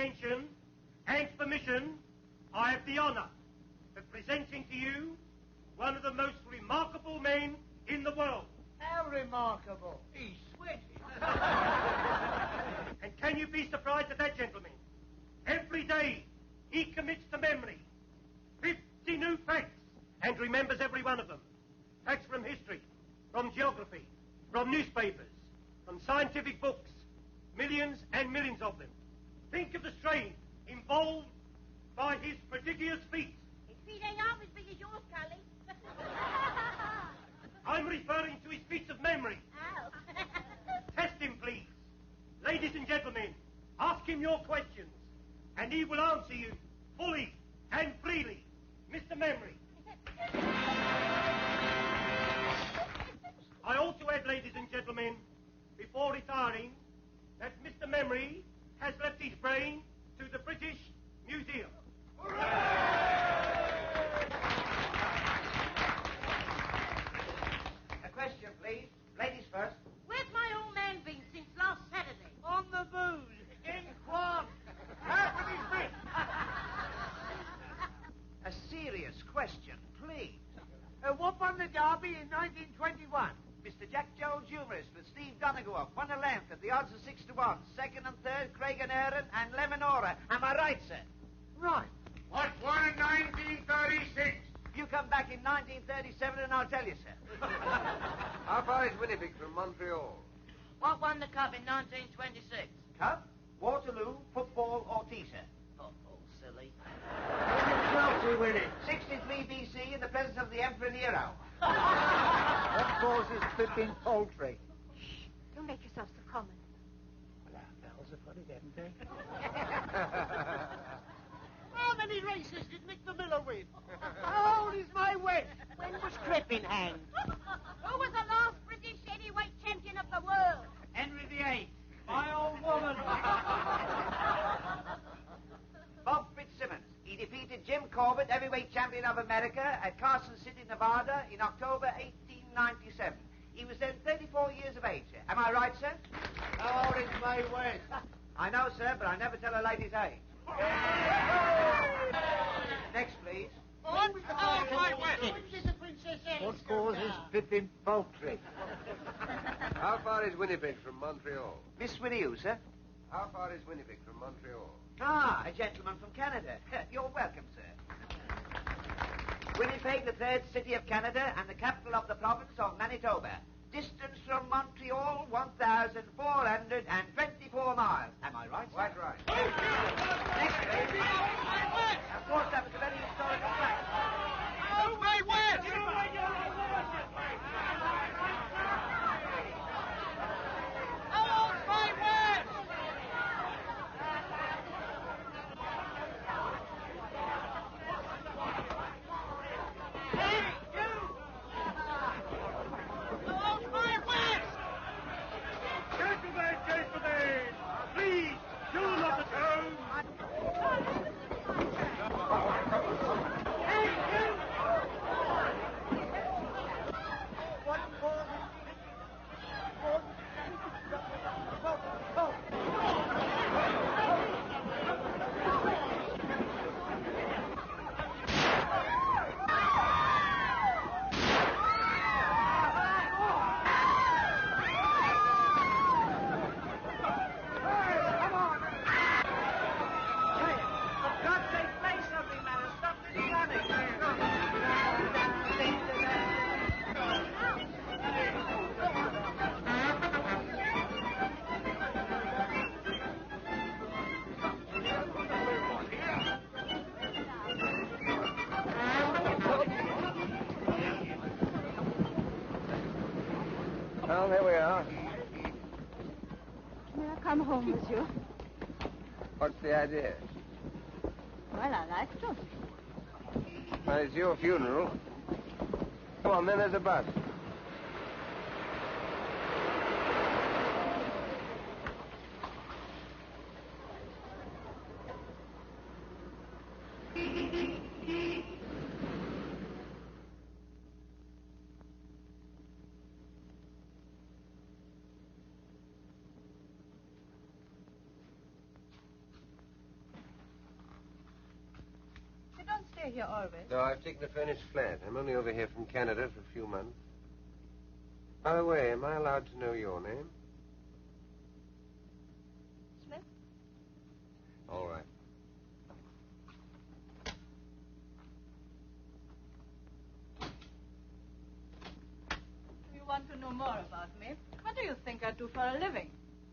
attention and permission, I have the honour of presenting to you one of the most remarkable men in the world. How remarkable? He's sweating. And can you be surprised at that, gentlemen? Every day he commits to memory 50 new facts and remembers every one of them. Facts from history, from geography, from newspapers, from scientific books, millions and millions of them. Think of the strain involved by his prodigious feats. His feet ain't half as big as yours, Cully. I'm referring to his feats of memory. Oh. Test him, please. Ladies and gentlemen, ask him your questions, and he will answer you fully and freely. Mr. Memory. I also add, ladies and gentlemen, before retiring, that Mr. Memory has left his brain to the British Museum. A question, please. Ladies first. Where's my old man been since last Saturday? On the booze. In quad. Half of his wit. A serious question, please. What won the Derby in 1921? Mr. Jack Jones, humorist, with Steve Donegal, won a length at the odds of 6-1. Second and third, Craig and Aaron and Lemonora. Am I right, sir? Right. What won in 1936? You come back in 1937 and I'll tell you, sir. How far is Winnipeg from Montreal? What won the Cup in 1926? Cup, Waterloo, football, or tea, sir? Football, silly. Chelsea win it. 63 BC in the presence of the Emperor Nero. What causes Pippin poultry? Shh, don't make yourself so common. Well, our bells are funny, haven't they? How many races did Mick the Miller win? How old is my West? When was Crippen hanged? Who was the last British heavyweight champion of the world? Henry VIII. My old woman. Bob Fitzsimmons. He defeated Jim Corbett, heavyweight champion of America, at Carson City, Nevada, in October 1897. He was then 34 years of age. Am I right, sir? How old is my West? I know, sir, but I never tell a lady's age. Next, please. What? Oh, my West! What causes Pippin poultry? How far is Winnipeg from Montreal? Miss with you, sir? How far is Winnipeg from Montreal? Ah, a gentleman from Canada. You're welcome, sir. Winnipeg, the third city of Canada and the capital of the province of Manitoba. Distance from Montreal, 1,424 miles. Am I right, sir? Quite right. Next, please. Of course, that was a very historical fact. Oh, my West! Oh, my West! Hey, you! Oh, my West! Gentlemen, please, do not atone. Hey, you! What causes Well, here we are. May I come home, monsieur? What's the idea? Well, I like to. Well, it's your funeral. Come on, then, there's a bus. here always? No, I've taken a furnished flat. I'm only over here from Canada for a few months. By the way, am I allowed to know your name? Smith? All right. You want to know more about me? What do you think I do for a living?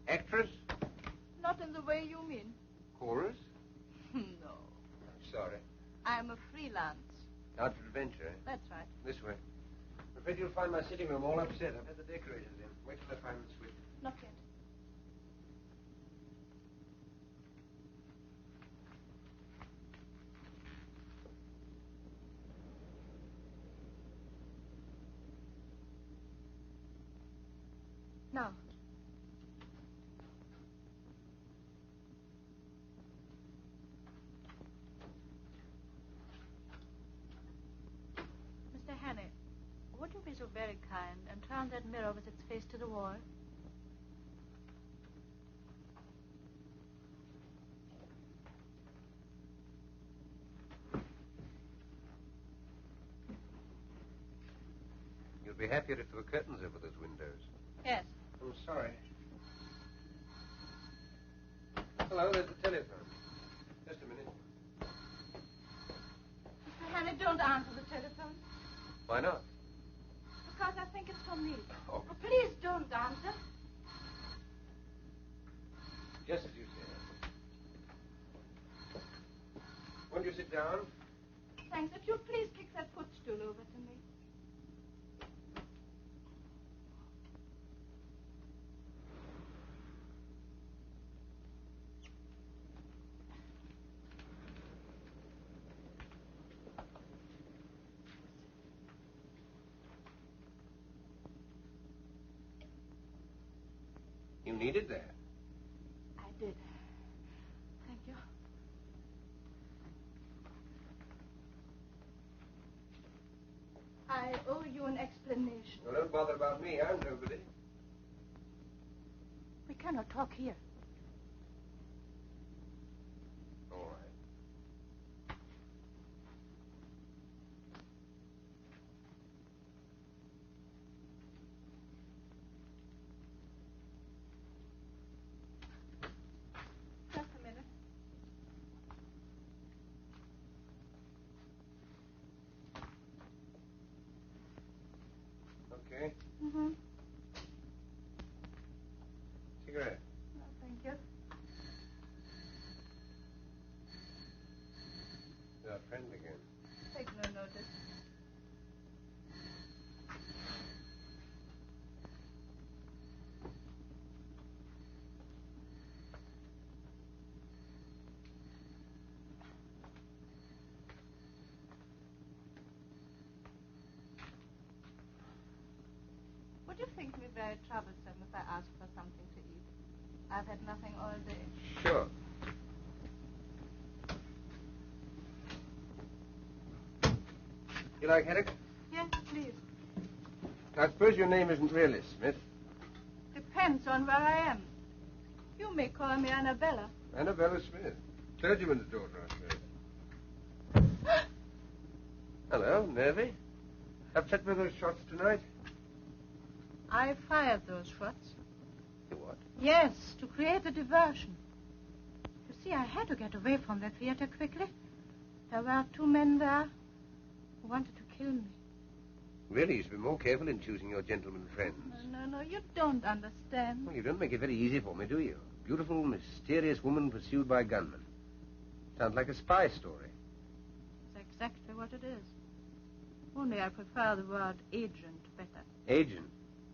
Actress? Not in the way you mean. Chorus? No. I'm sorry. I'm a freelance. Out for adventure, eh? That's right. This way. I'm afraid you'll find my sitting room all upset. I've had the decorators in. Wait till I find the switch. Not yet. Now. Mr. Hannay, would you be so very kind and turn that mirror with its face to the wall? You'd be happier if there were curtains over those windows. Yes. I'm sorry. Hello, there's the telephone. Just a minute. Mr. Hannay, don't answer the telephone. Why not? Because I think it's for me. Oh. Oh, please don't answer. Just as you say. Won't you sit down? Thanks. If you please kick that footstool over to me. You needed that. I did. Thank you. I owe you an explanation. Well, don't bother about me. I'm nobody. We cannot talk here. All right. Just a minute. Okay. Mm-hmm. Cigarette. No, thank you. Your friend again. Take no notice. Would you think me very troublesome if I asked for something to eat? I've had nothing all day. Sure. You like haddock? Yes, please. I suppose your name isn't really Smith. Depends on where I am. You may call me Annabella. Annabella Smith. Clergyman's daughter, I suppose. Hello, nervy? Upset with those shots tonight? I fired those shots. You what? Yes, to create a diversion. You see, I had to get away from the theater quickly. There were 2 men there who wanted to kill me. Really, you should be more careful in choosing your gentlemen friends. No, you don't understand. Well, you don't make it very easy for me, do you? Beautiful, mysterious woman pursued by gunmen. Sounds like a spy story. It's exactly what it is. Only I prefer the word agent better. Agent?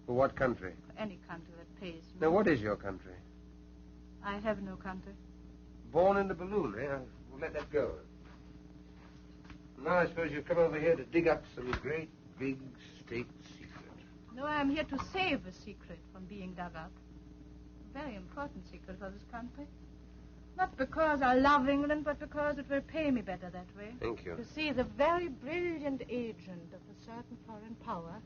For what country? For any country that pays me. Now, what is your country? I have no country. Born in the balloon, eh? We'll let that go. Now, I suppose you've come over here to dig up some great, big state secret. No, I'm here to save a secret from being dug up. A very important secret for this country. Not because I love England, but because it will pay me better that way. Thank you. You see, the very brilliant agent of a certain foreign power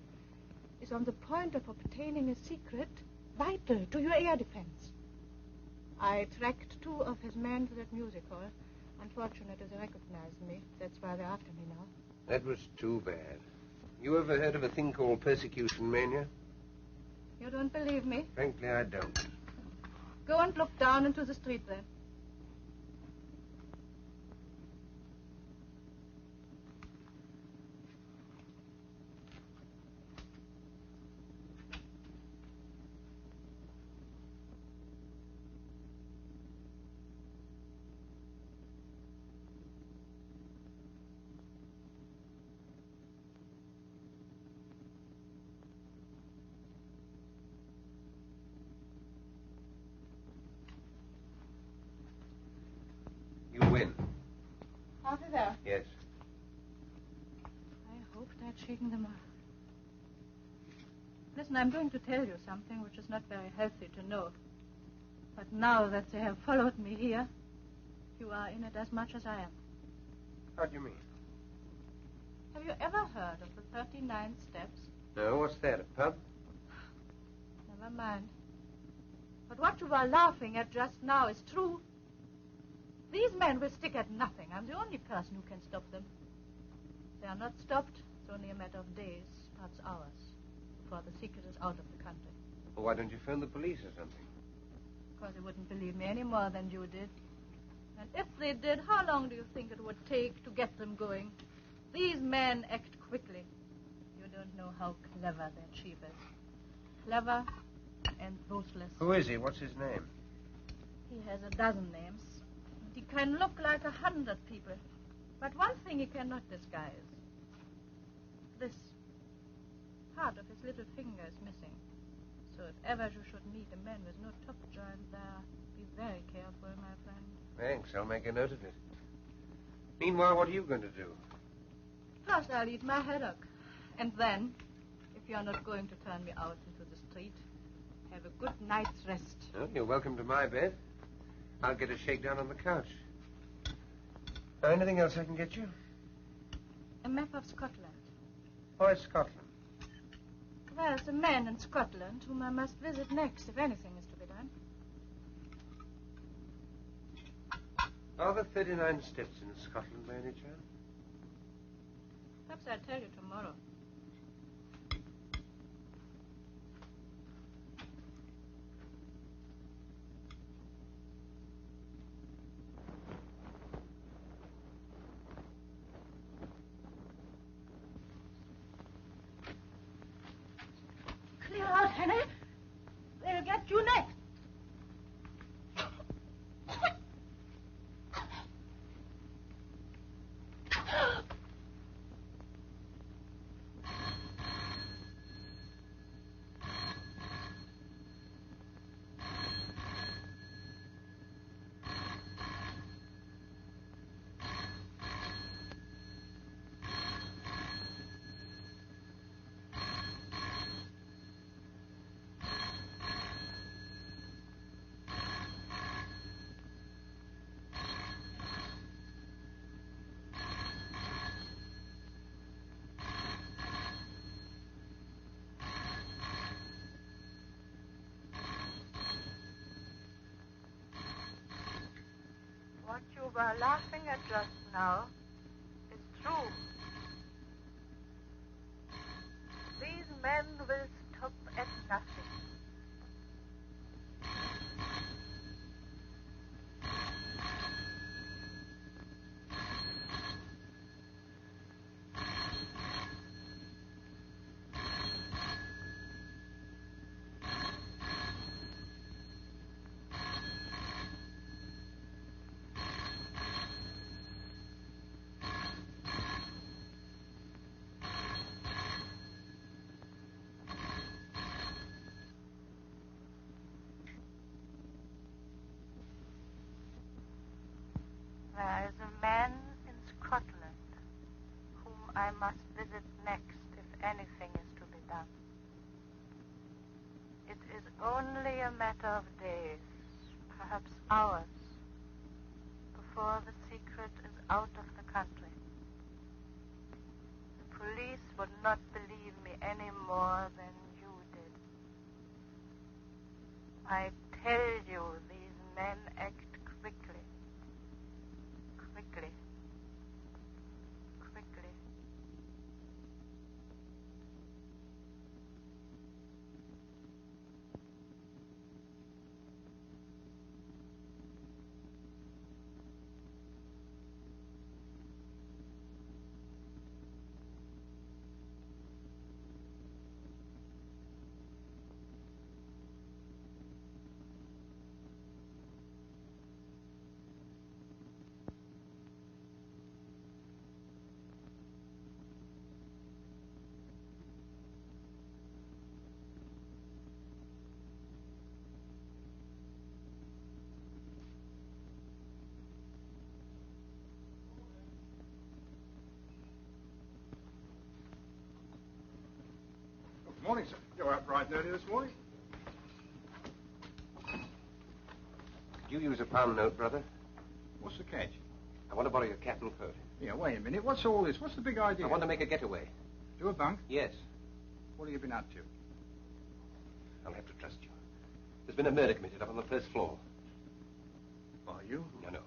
is on the point of obtaining a secret vital to your air defense. I tracked 2 of his men to that music hall. Unfortunate as they recognized me. That's why they're after me now. That was too bad. You ever heard of a thing called persecution mania? You don't believe me? Frankly, I don't. Go and look down into the street then. You win. Officer. Yes. I hope they're checking them out. Listen, I'm going to tell you something which is not very healthy to know. But now that they have followed me here, you are in it as much as I am. How do you mean? Have you ever heard of the 39 steps? No, what's that, a pub? Never mind. But what you were laughing at just now is true. These men will stick at nothing. I'm the only person who can stop them. If they are not stopped, it's only a matter of days, perhaps hours, before the secret is out of the country. Well, why don't you phone the police or something? Because they wouldn't believe me any more than you did. And if they did, how long do you think it would take to get them going? These men act quickly. You don't know how clever their chief is. Clever and ruthless. Who is he? What's his name? He has a dozen names. He can look like 100 people. But one thing he cannot disguise. This part of his little finger is missing. So if ever you should meet a man with no top joint there, be very careful, my friend. Thanks, I'll make a note of it. Meanwhile, what are you going to do? First I'll eat my haddock. And then, if you're not going to turn me out into the street, have a good night's rest. Well, you're welcome to my bed. I'll get a shakedown on the couch. Anything else I can get you? A map of Scotland. Why Scotland? There's a man in Scotland whom I must visit next, if anything is to be done. Are there 39 steps in Scotland by any chance? Perhaps I'll tell you tomorrow. Clear out, Henry. They'll get you next. What you were laughing at just now is true. These men will stop at nothing. There is a man in Scotland whom I must visit next if anything is to be done. It is only a matter of days, perhaps hours, before the secret is out of the country. The police would not believe me any more than you did. I tell you, these men act quickly. Morning, sir. You're up bright and early this morning. Could you use a pound note, brother? What's the catch? I want to borrow your cap and coat. Yeah, wait a minute. What's all this? What's the big idea? I want to make a getaway. To a bunk? Yes. What have you been up to? I'll have to trust you. There's been a murder committed up on the first floor. Are you? No.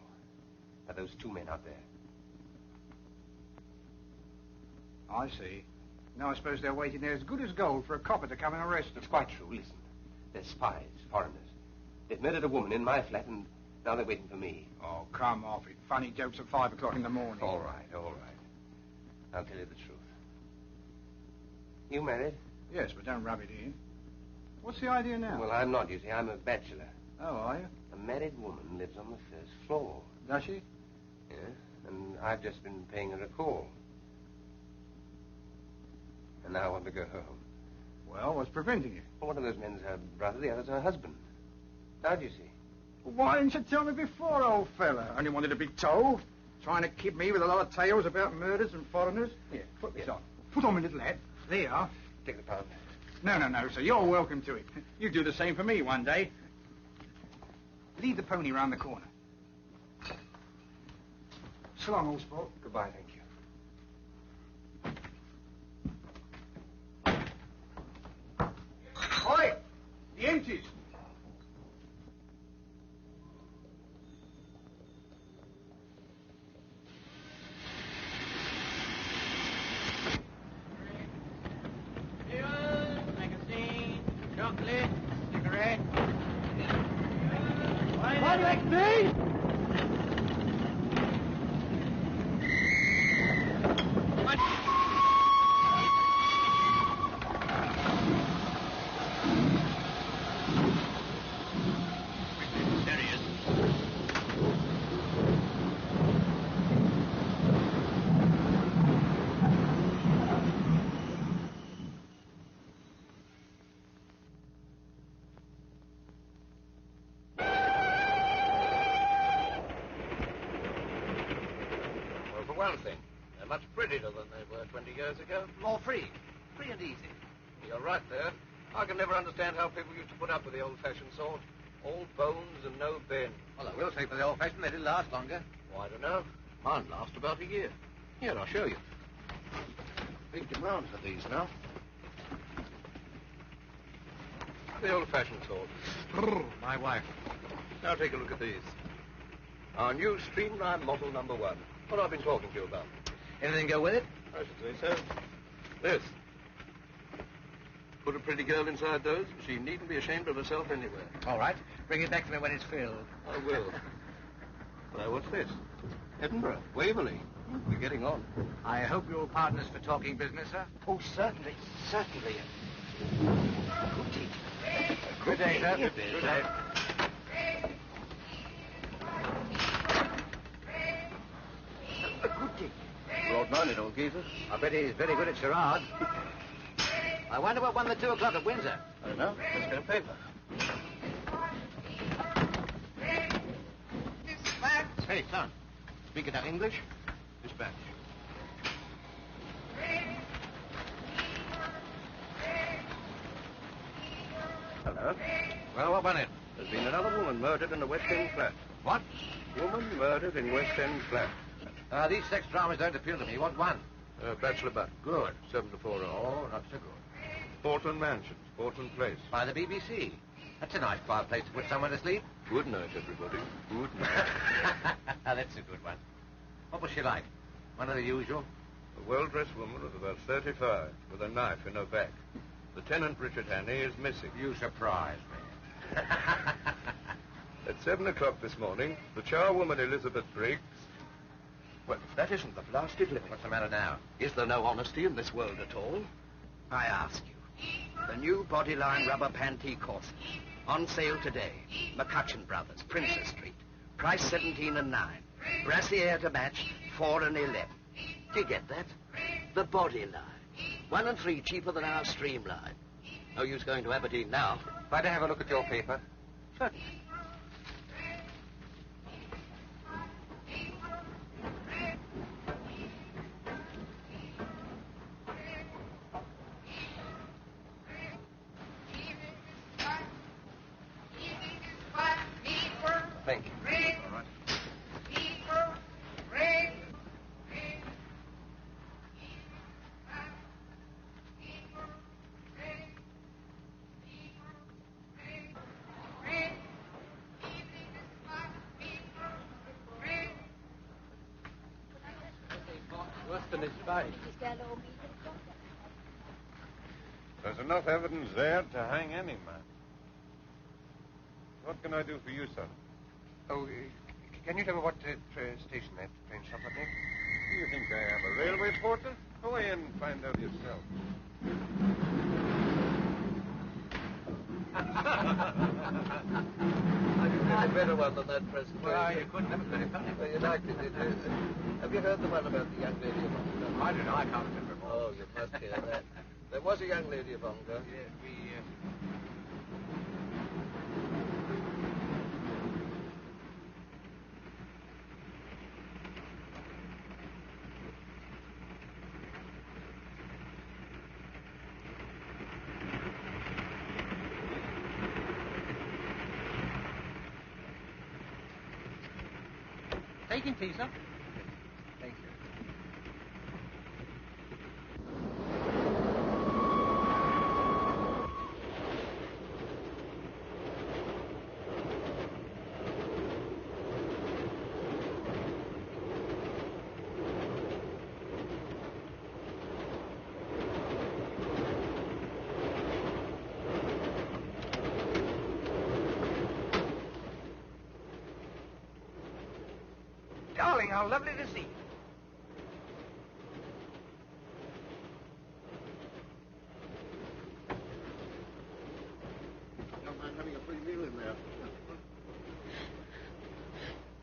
By those two men out there. I see. Now I suppose they're waiting there as good as gold for a copper to come and arrest them. It's quite true. Listen. They're spies, foreigners. They've murdered a woman in my flat, and now they're waiting for me. Oh, come off it. Funny jokes at 5 o'clock in the morning. All right. I'll tell you the truth. You married? Yes, but don't rub it in. What's the idea now? Well, I'm not, you see. I'm a bachelor. Oh, are you? A married woman lives on the first floor. Does she? Yes, and I've just been paying her a call. And now I want to go home. Well, what's preventing you? Well, one of those men's her brother, the other's her husband. How do you see? Well, why didn't you tell me before, old fella? Only wanted to be told. Trying to kid me with a lot of tales about murders and foreigners. Here, put this on. Put on my little hat. There you are. Take the pound. No, sir. You're welcome to it. You do the same for me one day. Lead the pony round the corner. So long, old sport. Goodbye, thank you. Oi! The empties. Magazine, chocolate, cigarette. What, Lexi? One thing, they're much prettier than they were 20 years ago. More free. Free and easy. You're right there. I can never understand how people used to put up with the old-fashioned sort. All bones and no bend. Well, I will say for the old-fashioned, they did last longer. Well, I don't know. Mine last about a year. Here, I'll show you. Big demand for these now. The old-fashioned sort. My wife. Now take a look at these. Our new streamline model number 1. What I've been talking to you about. Anything go with it? I should say so. This. Put a pretty girl inside those, she needn't be ashamed of herself anywhere. All right. Bring it back to me when it's filled. I will. Now, what's this? Edinburgh, Waverley. We're getting on. I hope you're partners for talking business, sir. Oh, certainly. Good day, sir. Good day. Good day. Broad-minded old geezer. I bet he's very good at charades. I wonder what won the 2 o'clock at Windsor. I don't know. Let's get a paper. Hey, son. Speaking of English? Dispatch. Hello. Well, what won it? There's been another woman murdered in a West End flat. What? Woman murdered in West End flat. These sex dramas don't appeal to me. What one? Bachelor butt. Good. 7 to 4 hours. Oh, not so good. Portland Mansions, Portland Place. By the BBC. That's a nice quiet place to put someone to sleep. Good night, everybody. Good night. That's a good one. What was she like? One of the usual? A well-dressed woman of about 35, with a knife in her back. Lieutenant Richard Hannay is missing. You surprise me. At 7 o'clock this morning, the charwoman Elizabeth Briggs... Well, if that isn't the blasted living. What's the matter now? Is there no honesty in this world at all? I ask you. The new Bodyline rubber panty corset. On sale today. McCutcheon Brothers, Princess Street. Price 17 and 9. Brassiere to match, 4 and 11. Do you get that? The Bodyline. 1 and 3 cheaper than our Streamline. No use going to Aberdeen now. Might I have a look at your paper? Certainly. in his face. There's enough evidence there to hang any man. What can I do for you, sir? Oh, can you tell me what station that train stopped at next? Do you think I am a railway porter? Go away and find out yourself. I could do a better one than that presentation. Well, you couldn't have it very funny. Well, you liked it, did you? Have you heard the one about the young lady of Ongar? I don't know. I can't remember. Oh, you must hear that. There was a young lady of Ongar. Yes, Taking tea, sir. Thank you. Darling, how lovely to see you. Don't mind having a free meal in there.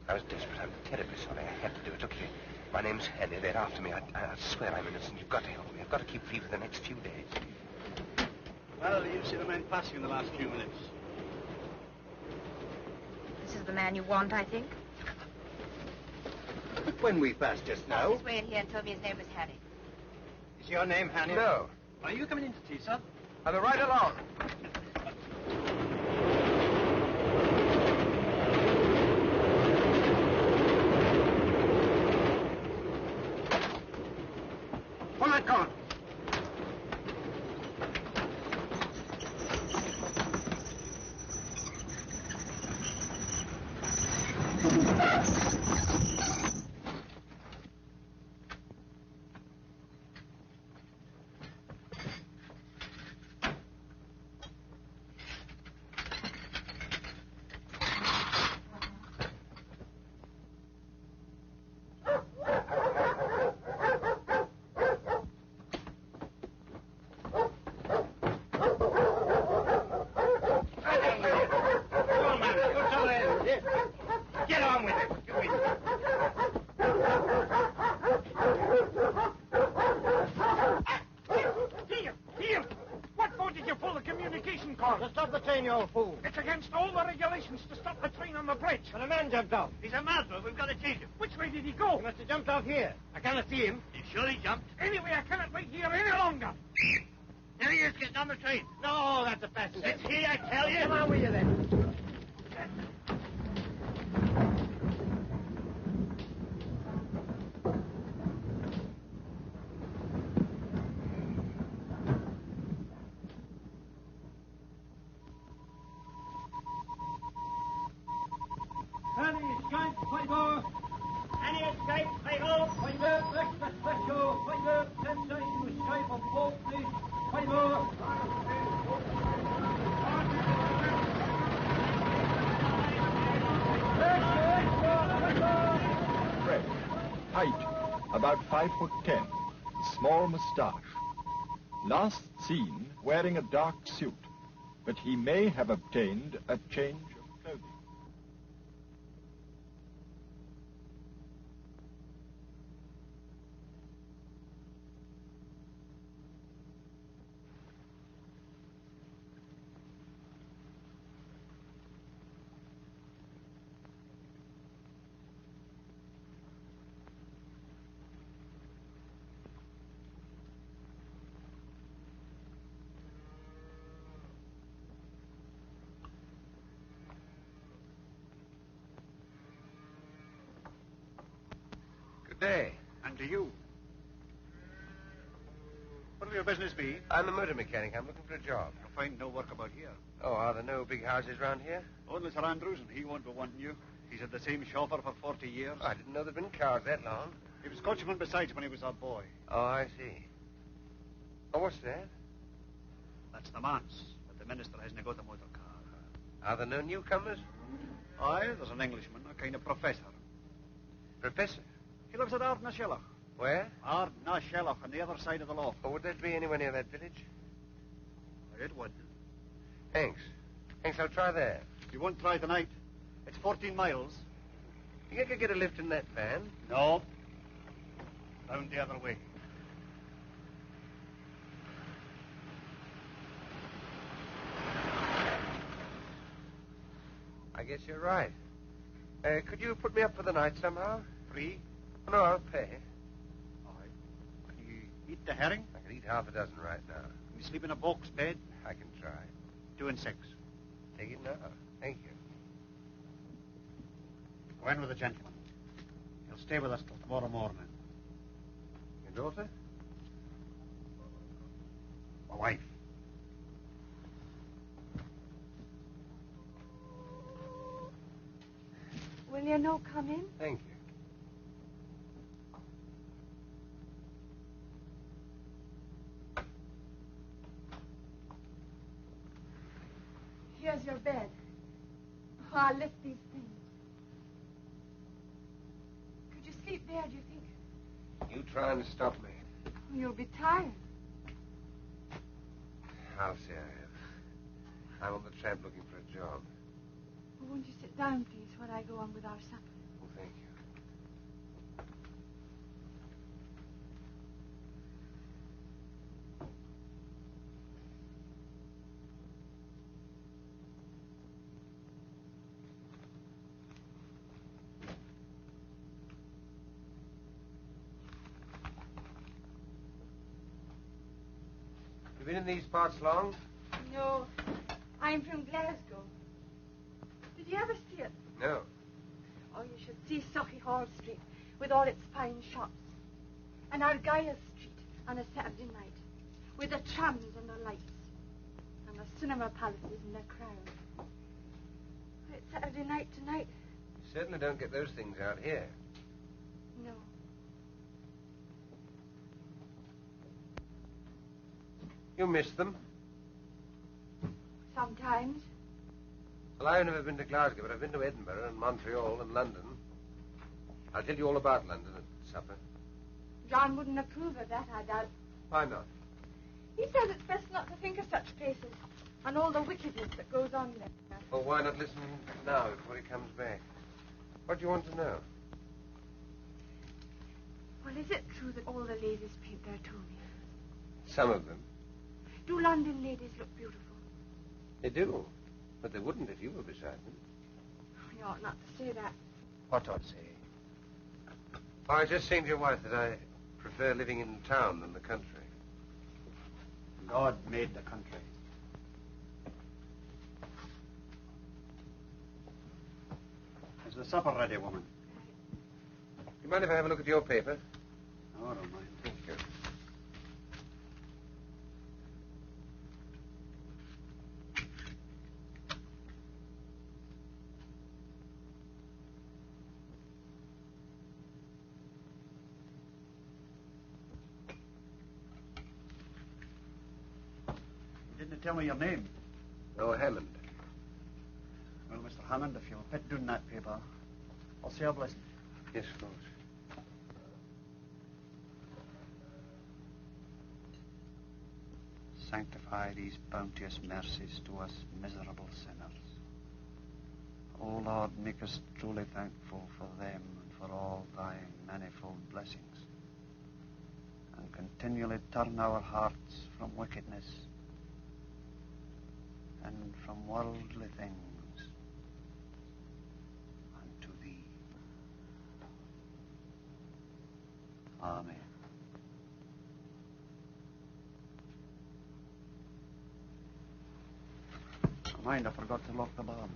I was desperate. I'm terribly sorry. I had to do it. Look here. My name's Henry. They're after me. I swear I'm innocent. You've got to help me. I've got to keep free for the next few days. Well, you've seen a man passing in the last few minutes. This is the man you want, I think. When we passed just He was waiting here and told me his name was Harry. Is your name Hanny? No. Are you coming into tea, sir? I'll be right along. Pull that column. Get on with it. Here! What for did you pull the communication cord? To stop the train, you old fool. It's against all the regulations to stop the train on the bridge. But a man jumped off. He's a murderer. We've got to chase him. Which way did he go? He must have jumped off here. I cannot see him. You sure he jumped? Anyway, I cannot wait here any longer. There he is, getting on the train. No, that's a passenger. It's he, I tell you. Come on with you then. Any escape, Fido? Any escape, Fido? Fido, extra special. Fido, sensation escape of boat, please. Fido. Fred, height about 5'10", small moustache. Last seen wearing a dark suit, but he may have obtained a change of clothing. Good day. And to you. What will your business be? I'm a motor mechanic. I'm looking for a job. You'll find no work about here. Oh, are there no big houses round here? Only Sir Andrews, and he won't be wanting you. He's had the same chauffeur for 40 years. I didn't know there'd been cars that long. He was coachman besides when he was a boy. Oh, I see. Oh, what's that? That's the manse, but the minister hasn't got a motor car. Are there no newcomers? Aye, there's an Englishman, a kind of professor. Professor? He lives at Ardnashellach. Where? Ardnashellach, on the other side of the loch. Oh, would that be anywhere near that village? It would. Thanks. Thanks, I'll try there. You won't try tonight. It's 14 miles. You could get a lift in that van? No. Round the other way. I guess you're right. Could you put me up for the night somehow? Free? No, I'll pay. Aye. Can you eat the herring? I can eat half a dozen right now. Can you sleep in a box bed? I can try. 2 and 6. Take it now. Thank you. Go in with the gentleman. He'll stay with us till tomorrow morning. Your daughter? My wife. Will you no come in? Thank you. Here's your bed. Oh, I'll lift these things. Could you sleep there, do you think? You trying to stop me? You'll be tired. I'll say I am. I'm on the tramp looking for a job. Oh, won't you sit down, please, while I go on with our supper? Oh, thank you. You been in these parts long? No, I'm from Glasgow. Did you ever see it? No. Oh, you should see Sauchiehall Street with all its fine shops. And Argyll Street on a Saturday night with the trams and the lights. And the cinema palaces and the crowd. It's Saturday night tonight. You certainly don't get those things out here. No. You miss them? Sometimes. Well, I've never been to Glasgow, but I've been to Edinburgh and Montreal and London. I'll tell you all about London at supper. John wouldn't approve of that, I doubt. Why not? He says it's best not to think of such places and all the wickedness that goes on there. Well, why not listen now before he comes back? What do you want to know? Well, is it true that all the ladies paint their toenails? Some of them. Do London ladies look beautiful? They do. But they wouldn't if you were beside them. You ought not to say that. What ought to say? Oh, I was just saying to your wife that I prefer living in town than the country. God made the country. Is the supper ready, woman? You mind if I have a look at your paper? Oh, I don't mind. Thank you. You didn't tell me your name. Oh, Hammond. Well, Mr. Hammond, if you'll put down that paper, I'll say a blessing. Yes, of course. Sanctify these bounteous mercies to us miserable sinners. O Lord, make us truly thankful for them and for all thy manifold blessings. And continually turn our hearts from wickedness and from worldly things unto thee. Amen. Mind, I forgot to lock the barn.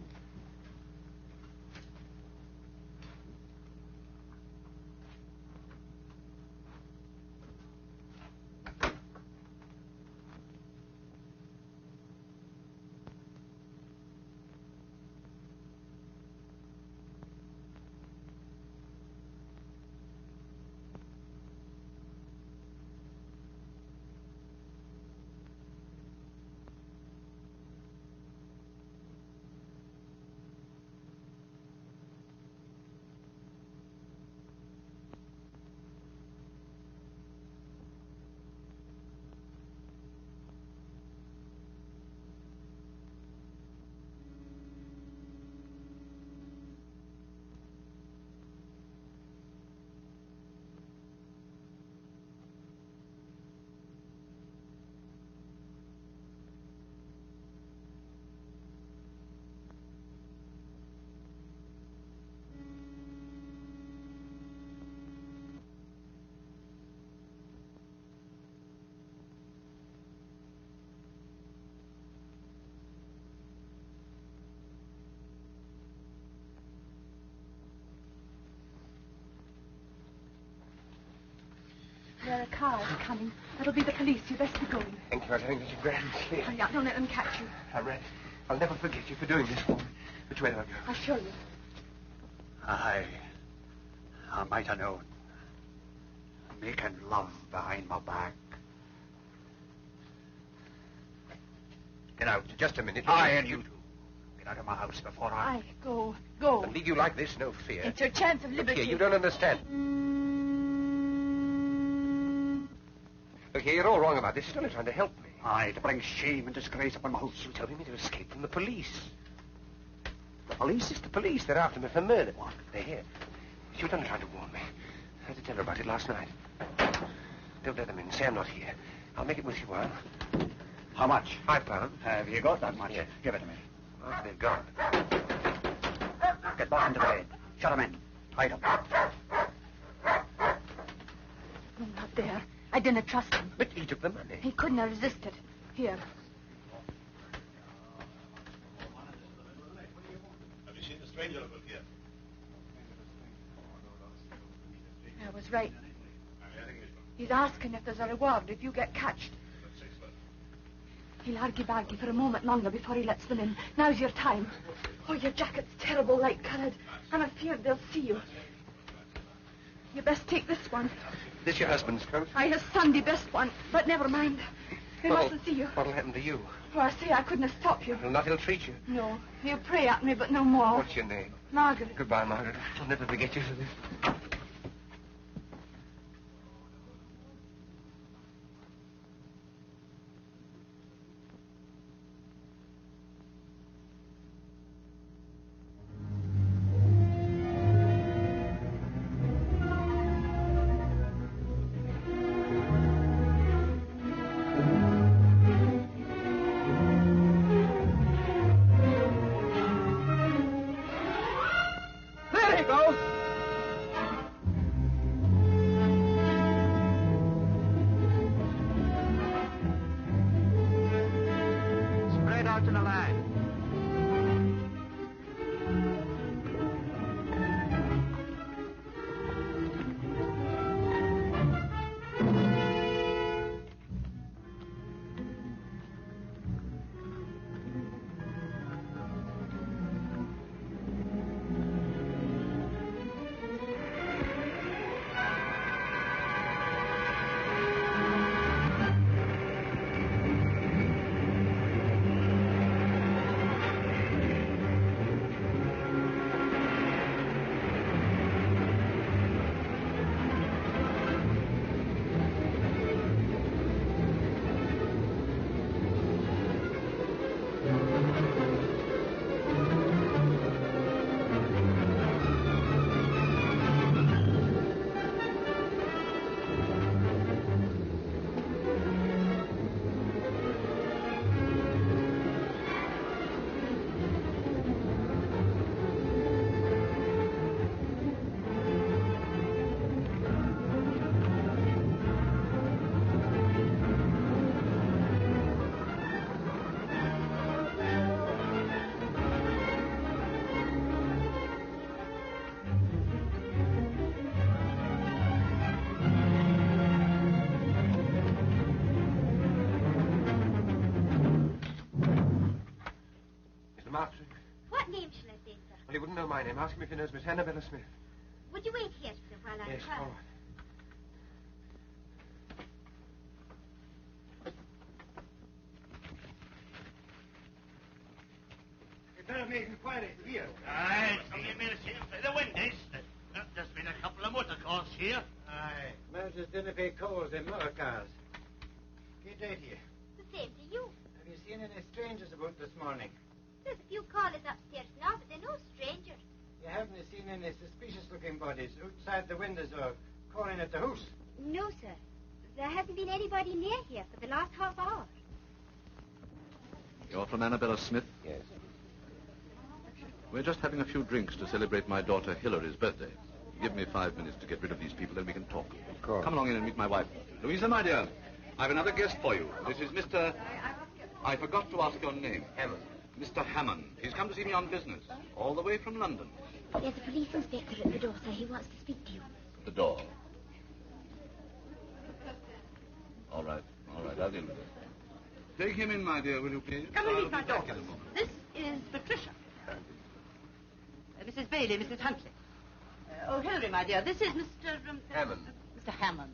There, a car is coming. That'll be the police. You best be going. Thank you. I was having such a grand sleep. Hurry up. Don't let them catch you. I'll never forget you for doing this for me. Which way do I go? I'll show you. I might have known. Making love behind my back. Get out. Just a minute. I and you two. Get out of my house before I... Go. I'll leave you like this, no fear. It's your chance of Look liberty. here, you don't understand. Look here, you're all wrong about this. You're only trying to help me. Aye, to bring shame and disgrace upon my house. You tell me to escape from the police. The police? It's the police. They're after me for murder. What? They're here. She was only trying to warn me. I had to tell her about it last night. Don't let them in. Say I'm not here. I'll make it with you, huh? How much? £5. Have you got that much? Yes. Give it to me. Oh, they're gone. Get back into bed. Shut him in. Hide him. I'm not there. I didn't trust him. But he took the money. He couldn't have resisted. Here. Have you seen the stranger over here? I was right. He's asking if there's a reward if you get catched. He'll argy-bargy for a moment longer before he lets them in. Now's your time. Oh, your jacket's terrible light-coloured. I'm afeard they'll see you. You best take this one. This your husband's coat? His Sunday best one. But never mind. They mustn't see you. What'll happen to you? Oh, I say I couldn't have stopped you. He'll not ill-treat you. No. He'll pray at me, but no more. What's your name? Margaret. Goodbye, Margaret. I'll never forget you for this. What name shall I say, sir? Well, he wouldn't know my name. Ask him if he knows Miss Annabella Smith. Would you wait here, sir, while I Yes, try? all right. You'd better make inquiries here. Aye, come in here, see the windows. There's been a couple of motor cars here. Aye. Motors didn't pay calls in motor cars. Good day to you. The same to you. Have you seen any strangers about this morning? There's a few callers upstairs now, but they're no strangers. You haven't seen any suspicious-looking bodies outside the windows or calling at the house? No, sir. There hasn't been anybody near here for the last half hour. You're from Annabella Smith? Yes. We're just having a few drinks to celebrate my daughter Hilary's birthday. Give me 5 minutes to get rid of these people, then we can talk. Of course. Come along in and meet my wife. Louisa, my dear, I've another guest for you. This is Mr... I forgot to ask your name. Hammond. Mr. Hammond. He's come to see me on business, all the way from London. There's a police inspector at the door, sir. He wants to speak to you. The door. Italian. Take him in, my dear, will you please? Come and I'll meet my be back daughter. in a moment. This is Patricia. Mrs. Bailey, Mrs. Huntley. Oh, Hilary, my dear, this is Mr. Hammond. Mr. Hammond.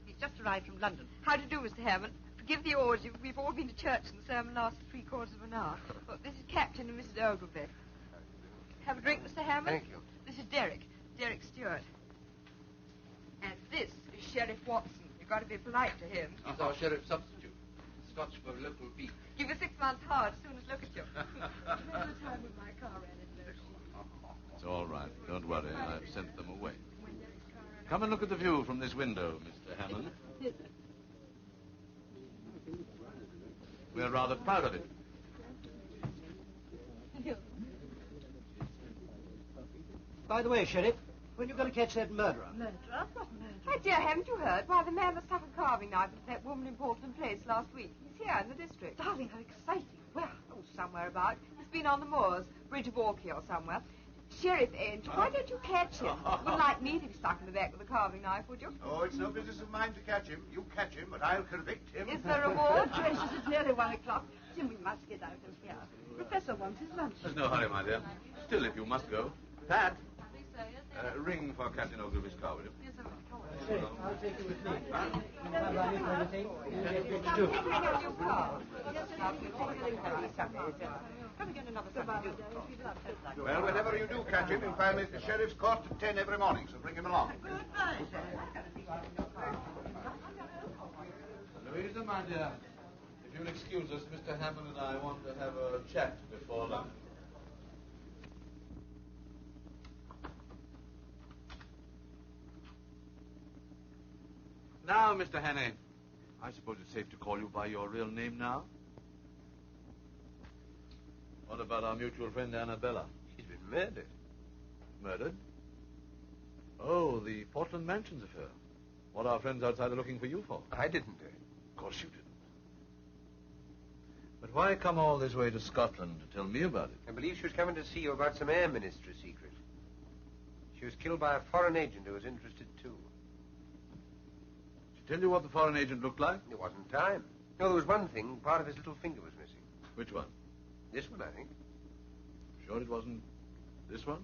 He's just arrived from London. How do you do, Mr. Hammond? Forgive the orgy. We've all been to church and the sermon lasted 3/4 of an hour. Well, this is Captain and Mrs. Ogilvy. Have a drink, Mr. Hammond? Thank you. This is Derek Stewart. And this is Sheriff Watson. You've got to be polite to him. He's our sheriff substitute. Scotch for local beef. Give you 6 months hard as soon as look at you. Another time when my car ran into those It's all right. Don't worry. I've sent them away. Come and look at the view from this window, Mr. Hammond. We're rather proud of it. By the way, Sheriff, when are you going to catch that murderer? Murderer? What murderer? My dear, haven't you heard? Why, the man that stuck a carving knife into that woman in Portland Place last week. He's here in the district. Darling, how exciting. Well, somewhere about. He's been on the moors, Bridge of Orkney or somewhere. Sheriff Angel, why don't you catch him? Wouldn't like me to be stuck in the back with a carving knife, would you? Oh, it's no business of mine to catch him. You catch him, but I'll convict him. Is there a reward? Gracious, it's nearly 1 o'clock. Jim, we must get out of here. Professor wants his lunch. There's no hurry, my dear. Still, if you must go. Pat, ring for Captain Ogilvy's car, will you? Yes, sir. Sheriff, I'll take you with me. Have I missed anything? It's true. Come again another Sunday. Well, whenever you do catch him, you'll find me at the sheriff's court at 10 every morning, so bring him along. Louisa, my dear, if you'll excuse us, Mr. Hammond and I want to have a chat before lunch. Now, Mr. Hannay, I suppose it's safe to call you by your real name now? What about our mutual friend Annabella? She's been murdered. Murdered? Oh, the Portland Mansions affair. What our friends outside are looking for you for? I didn't do it. Of course you didn't. But why come all this way to Scotland to tell me about it? I believe she was coming to see you about some air ministry secret. She was killed by a foreign agent who was interested too. Did she tell you what the foreign agent looked like? There wasn't time. No, there was one thing. Part of his little finger was missing. Which one? This one, I think. Sure it wasn't this one?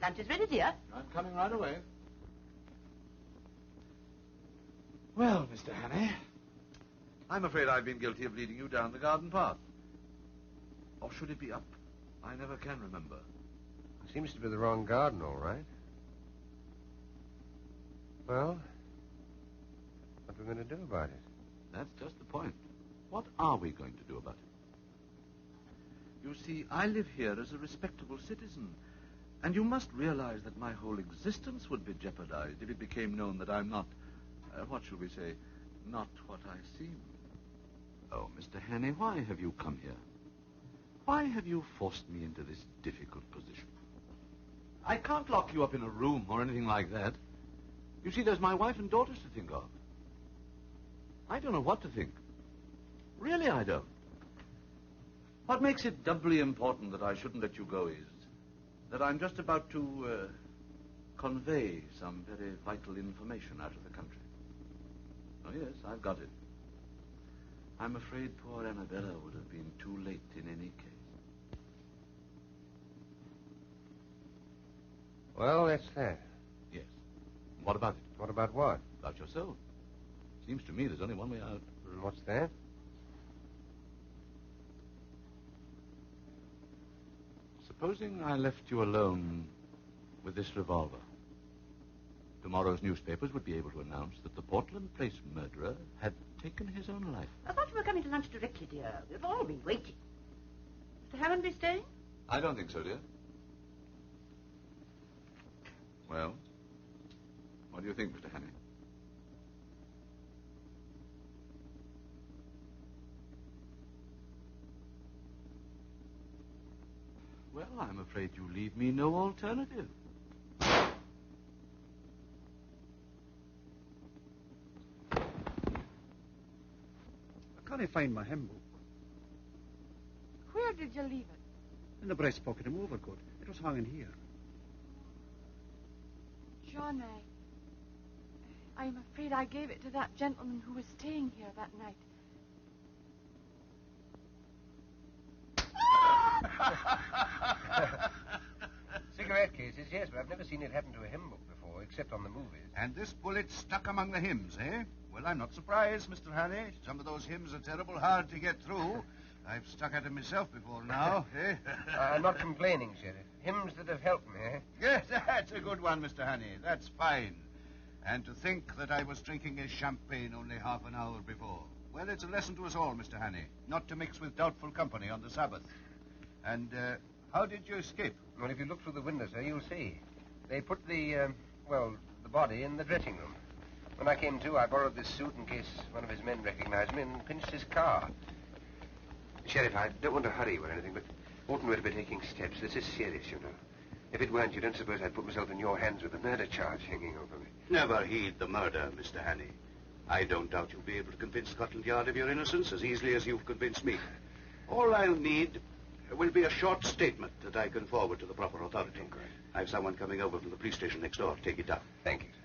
Lunch is ready, dear. I'm coming right away. Well, Mr. Hannay, I'm afraid I've been guilty of leading you down the garden path. Or should it be up? I never can remember. Seems to be the wrong garden, all right. Well, what are we going to do about it? That's just the point. What are we going to do about it? You see, I live here as a respectable citizen, and you must realize that my whole existence would be jeopardized if it became known that I'm not, what shall we say, not what I seem. Oh, Mr. Hannay, why have you come here? Why have you forced me into this difficult position? I can't lock you up in a room or anything like that. You see, there's my wife and daughters to think of. I don't know what to think. Really, I don't. What makes it doubly important that I shouldn't let you go is that I'm just about to convey some very vital information out of the country. Oh, yes, I've got it. I'm afraid poor Annabella would have been too late in any case. Well, that's that. Yes. What about it? What about what? About yourself. Seems to me there's only one way out. What's that? Supposing I left you alone with this revolver. Tomorrow's newspapers would be able to announce that the Portland Place murderer had taken his own life. I thought you were coming to lunch directly, dear. We've all been waiting. Mr. Hammond be staying? I don't think so, dear. Well, what do you think, Mr. Hannay? Well, I'm afraid you leave me no alternative. When I find my hymn book Where did you leave it? in the breast pocket of my overcoat, it was hanging here. John, I'm afraid I gave it to that gentleman who was staying here that night. Cigarette cases, yes, but I've never seen it happen to a hymn book before, except on the movies. And this bullet stuck among the hymns, eh? Well, I'm not surprised, Mr. Hannay. Some of those hymns are terrible hard to get through. I've stuck at them myself before now, eh? I'm not complaining, Sheriff. Hymns that have helped me, eh? Yes, that's a good one, Mr. Hannay. That's fine. And to think that I was drinking a champagne only half an hour before. Well, it's a lesson to us all, Mr. Hannay, not to mix with doubtful company on the Sabbath. And, how did you escape? Well, if you look through the window, sir, you'll see. They put the body in the dressing room. When I came to, I borrowed this suit in case one of his men recognized me and pinched his car. Sheriff, I don't want to hurry you or anything, but oughtn't we to be taking steps? This is serious, you know. If it weren't, you don't suppose I'd put myself in your hands with a murder charge hanging over me. Never heed the murder, Mr. Hannay. I don't doubt you'll be able to convince Scotland Yard of your innocence as easily as you've convinced me. All I'll need will be a short statement that I can forward to the proper authority. Okay. I've someone coming over from the police station next door to take it down. Thank you, sir.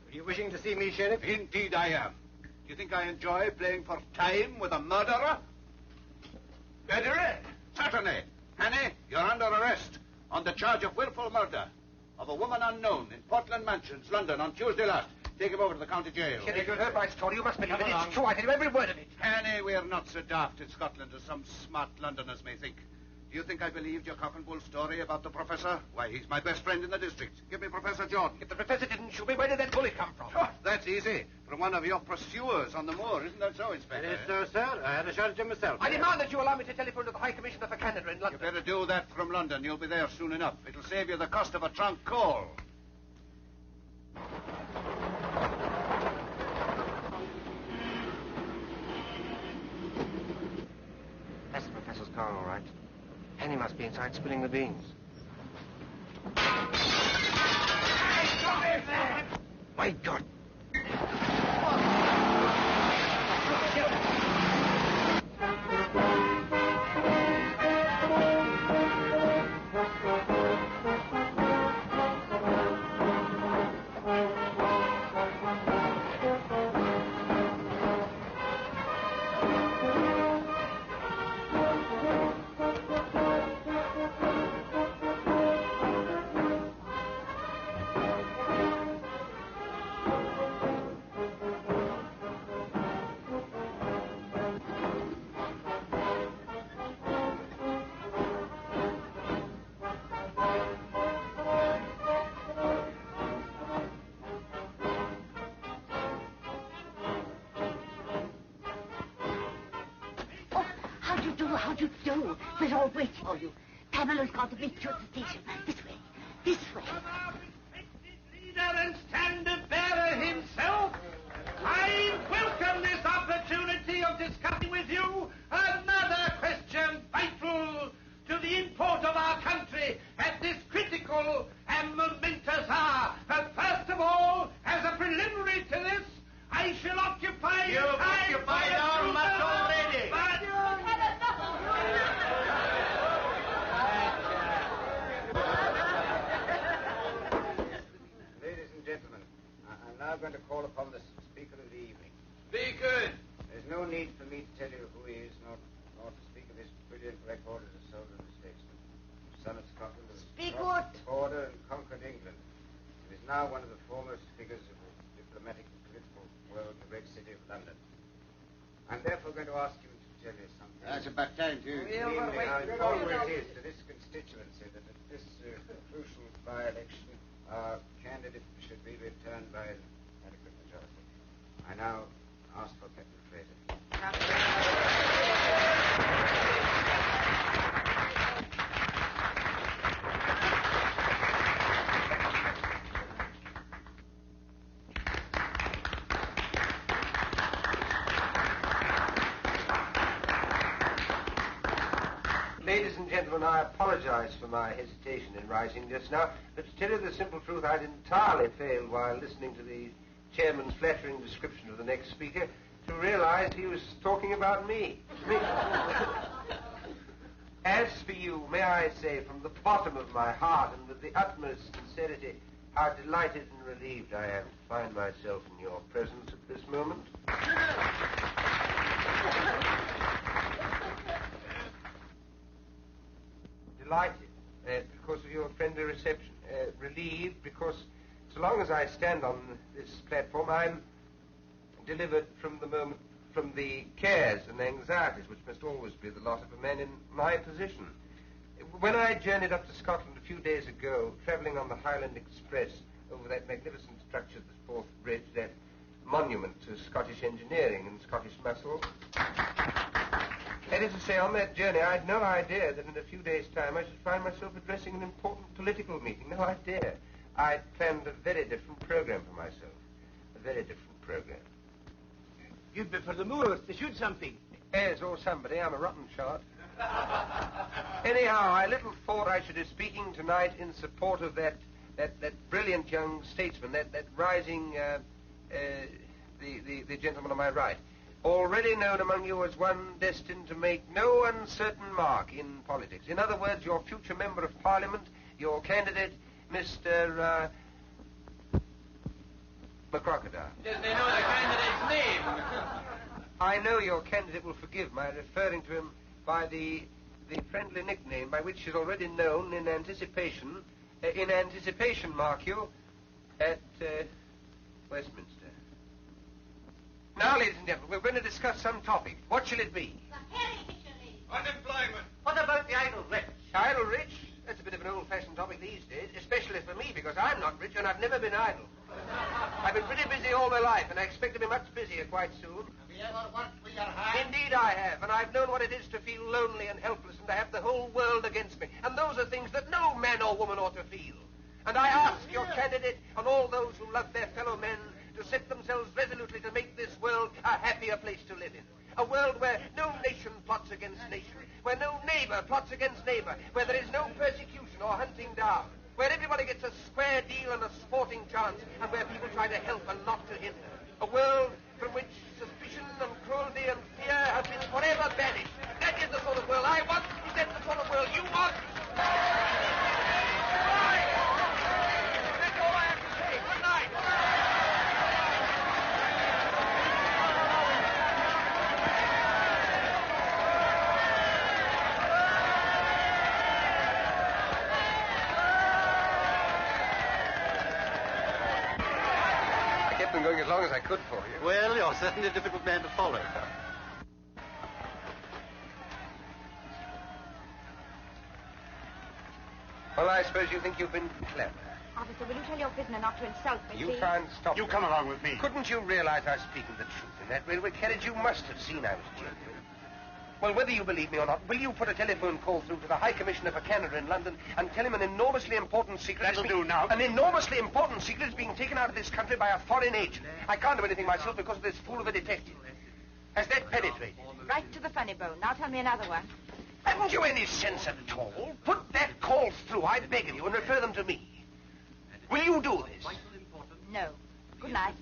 Are you wishing to see me, Sheriff? Indeed I am. Do you think I enjoy playing for time with a murderer? Murderer? Certainly. Hannay, you're under arrest on the charge of willful murder of a woman unknown in Portland Mansions, London, on Tuesday last. Take him over to the county jail. Sheriff, you heard my story. You must believe it. It's true. I tell you every word of it. Hannay, we're not so daft in Scotland as some smart Londoners may think. Do you think I believed your cock and bull story about the professor? Why, he's my best friend in the district. Give me Professor Jordan. If the professor didn't shoot me, where did that bullet come from? Oh, that's easy. From one of your pursuers on the moor. Isn't that so, Inspector? It is so, sir. I had a shot at him myself. I demand that you allow me to telephone to the High Commissioner for Canada in London. You better do that from London. You'll be there soon enough. It'll save you the cost of a trunk call. That's the professor's car, all right. And he must be inside spilling the beans. My God! How do you do? We're all waiting for you. Pamela's got to meet you at the station. This way. This way. Leader and standard bearer himself, I welcome this opportunity of discussing with you another question vital to the import of our country at this critical and momentous hour. But first of all, as a preliminary to this, I shall occupy... You've occupied our much already. But... Ladies and gentlemen, I'm now going to call upon the speaker of the evening. Speaker! There's no need for me to tell you who he is, nor to speak of his brilliant record as a soldier and statesman. Son of Scotland, who crossed the border and conquered England. He is now one of the foremost figures of the diplomatic and political world in the great city of London. I'm therefore going to ask you to tell you something. That's about time, too. Namely, how important it is to this constituency that at this crucial by-election, our candidate should be returned by an adequate majority. I now ask for Captain Fraser. Ladies and gentlemen, I apologize for my hesitation in rising just now, but to tell you the simple truth, I'd entirely failed while listening to the chairman's flattering description of the next speaker to realize he was talking about me. As for you, may I say from the bottom of my heart and with the utmost sincerity how delighted and relieved I am to find myself in your presence at this moment. Delighted because of your friendly reception. Relieved because so long as I stand on this platform, I'm delivered from the cares and anxieties which must always be the lot of a man in my position. When I journeyed up to Scotland a few days ago, travelling on the Highland Express over that magnificent structure, the Forth Bridge, that monument to Scottish engineering and Scottish muscle, that is to say, on that journey, I had no idea that in a few days' time I should find myself addressing an important political meeting. No idea. I planned a very different program for myself. A very different program. You'd be for the moors to shoot something. Yes, or somebody. I'm a rotten shot. Anyhow, I little thought I should be speaking tonight in support of that brilliant young statesman, that rising, the gentleman on my right, already known among you as one destined to make no uncertain mark in politics. In other words, your future member of Parliament, your candidate, Mr. McCrocodile. Does they know the candidate's name? I know your candidate will forgive my referring to him by the friendly nickname by which he's already known in anticipation, mark you, at Westminster. Now, ladies and gentlemen, we're going to discuss some topic. What shall it be? Unemployment. What about the idle rich? Idle rich? That's a bit of an old-fashioned topic these days, especially for me, because I'm not rich and I've never been idle. I've been pretty busy all my life, and I expect to be much busier quite soon. Have you ever worked for your hand? Indeed I have, and I've known what it is to feel lonely and helpless and to have the whole world against me. And those are things that no man or woman ought to feel. And I ask your candidate and all those who love their fellow men to set themselves resolutely to make this world a happier place to live in. A world where no nation plots against nation, where no neighbor plots against neighbor, where there is no persecution or hunting down, where everybody gets a square deal and a sporting chance, and where people try to help and not to hinder. A world from which suspicion and cruelty and fear have been forever banished. That is the sort of world I want. Is that the sort of world you want? That's all I have to say. Good night. Been going as long as I could for you. Well, you're certainly a difficult man to follow. Well, I suppose you think you've been clever. Officer, will you tell your prisoner not to insult me, You please? try and stop You me. come along with me. Couldn't you realize I was speaking the truth in that railway carriage? You must have seen I was genuine. Well, whether you believe me or not, will you put a telephone call through to the High Commissioner for Canada in London and tell him an enormously important secret... That'll do now. An enormously important secret is being taken out of this country by a foreign agent. I can't do anything myself because of this fool of a detective. Has that penetrated? Right to the funny bone. Now tell me another one. Haven't you any sense at all? Put that call through, I beg of you, and refer them to me. Will you do this? No. Good night.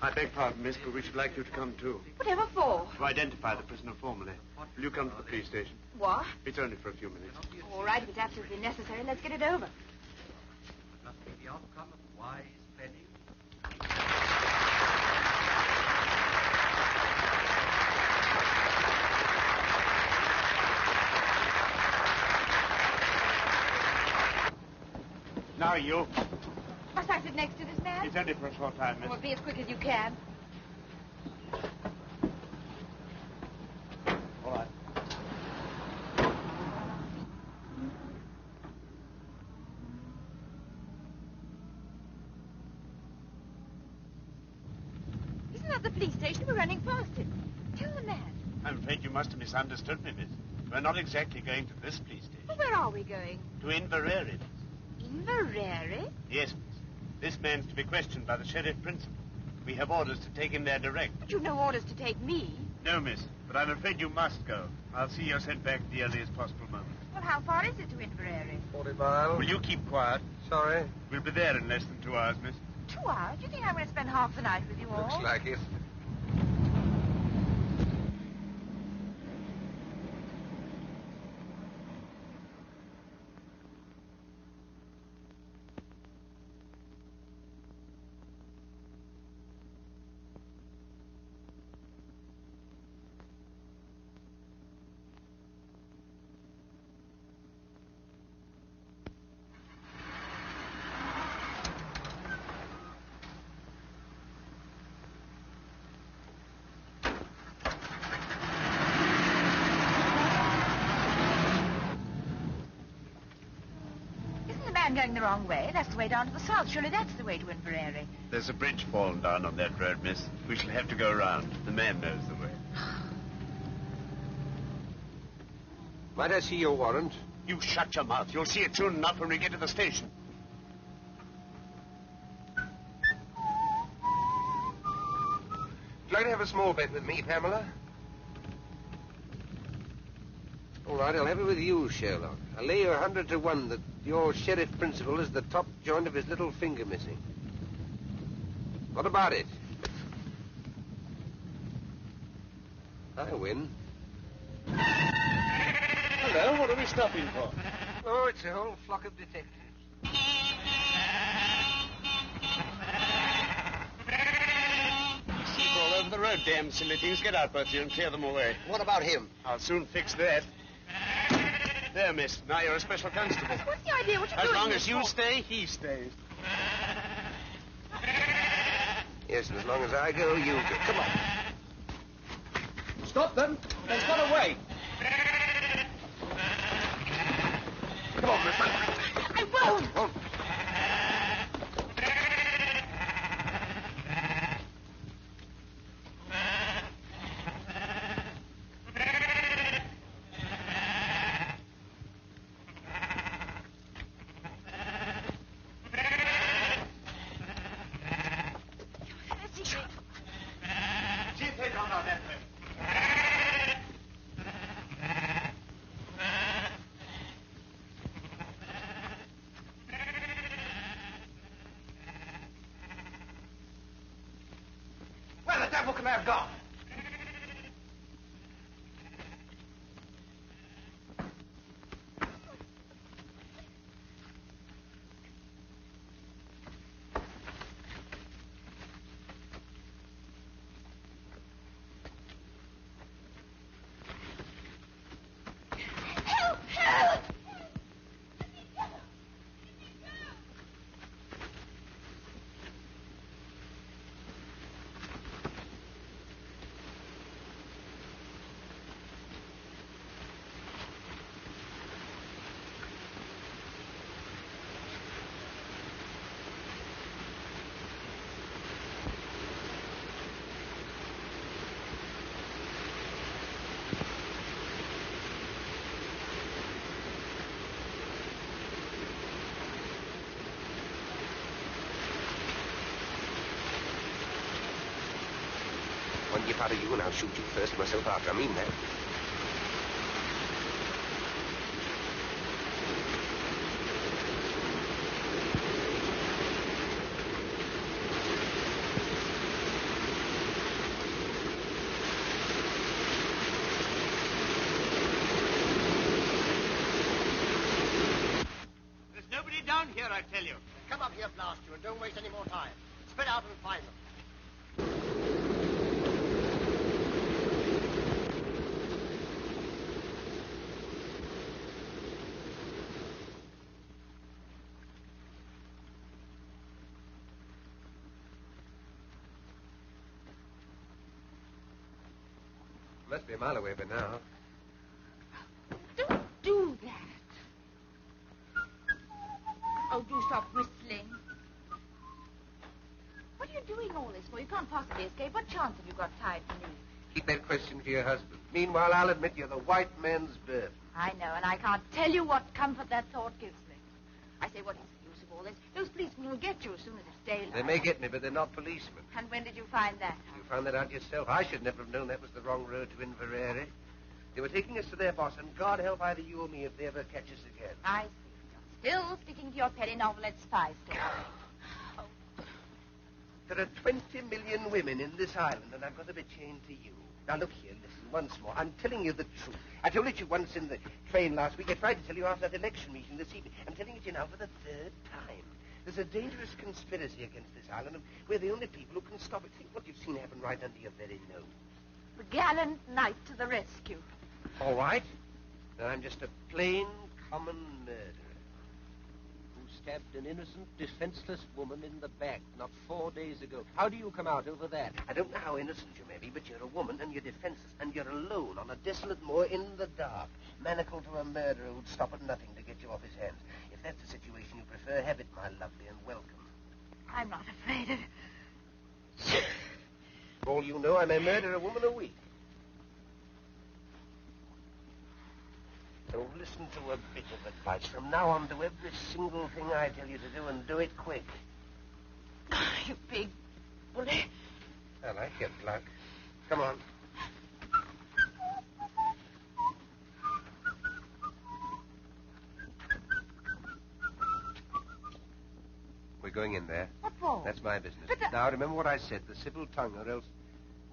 I beg pardon, miss, but we should like you to come too. Whatever for? To identify the prisoner formally. Will you come to the police station? What? It's only for a few minutes. All right, if it's absolutely necessary, let's get it over. Must be the outcome of wise planning. Now you. Must I sit next to this man? It's only for a short time, miss. Well, be as quick as you can. All right. Isn't that the police station? We're running past it. Tell the man. I'm afraid you must have misunderstood me, miss. We're not exactly going to this police station. Well, where are we going? To Inverary. Inverary? Yes, miss. This man's to be questioned by the sheriff principal. We have orders to take him there direct. But you've no orders to take me. No, miss, but I'm afraid you must go. I'll see you're sent back at the earliest possible moment. Well, how far is it to Inverary? 40 miles. Will you keep quiet? Sorry. We'll be there in less than 2 hours, miss. 2 You are? Do you think I'm going to spend half the night with you all? Looks like it. Going the wrong way. That's the way down to the south. Surely that's the way to Inverary. There's a bridge fallen down on that road, miss. We shall have to go round. The man knows the way. Might I see your warrant? You shut your mouth. You'll see it soon enough when we get to the station. Would you like to have a small bet with me, Pamela? All right, I'll have it with you, Sherlock. I'll lay you 100 to 1 that your sheriff principal is the top joint of his little finger missing. What about it? I win. Hello, what are we stopping for? Oh, it's a whole flock of detectives. Sheep all over the road, damn silly things. Get out, both of you, and clear them away. What about him? I'll soon fix that. There, miss. Now you're a special constable. What's the idea? What you doing? As long as you stay, he stays. Yes, and as long as I go, you go. Come on. Stop them. They've got away. Come on, miss. I won't. What can I have gone? One get out of you and I'll shoot you first, myself after. I mean that. There's nobody down here, I tell you. Come up here, blast you, and don't waste any more time. Spread out and find them. Must be a mile away by now. Don't do that. Oh, do stop whistling. What are you doing all this for? You can't possibly escape. What chance have you got tied to me? Keep that question for your husband. Meanwhile, I'll admit you're the white man's burden. I know, and I can't tell you what comfort that thought gives me. I say, what is the use of all this? Those policemen will get you as soon as it's daylight. They may get me, but they're not policemen. And when did you find that? You found that out yourself. I should never have known that was the wrong road to Inverary. They were taking us to their boss, and God help either you or me if they ever catch us again. I see. You're still sticking to your penny novelette spy story. Oh. There are 20 million women in this island, and I've got to be chained to you. Now, look here, listen, once more. I'm telling you the truth. I told it to you once in the train last week. I tried to tell you after that election meeting this evening. I'm telling it to you now for the third time. There's a dangerous conspiracy against this island, and we're the only people who can stop it. Think what you've seen happen right under your very nose. The gallant knight to the rescue. All right. Then I'm just a plain, common murderer. Stabbed an innocent, defenseless woman in the back not 4 days ago. How do you come out over that? I don't know how innocent you may be, but you're a woman and you're defenseless and you're alone on a desolate moor in the dark, manacled to a murderer who'd stop at nothing to get you off his hands. If that's the situation you prefer, have it, my lovely, and welcome. I'm not afraid of... For all you know, I may murder a woman a week. So listen to a bit of advice. From now on, do every single thing I tell you to do, and do it quick. You big bully. I like your pluck. Come on. We're going in there. What for? That's my business. Now, remember what I said, the civil tongue, or else...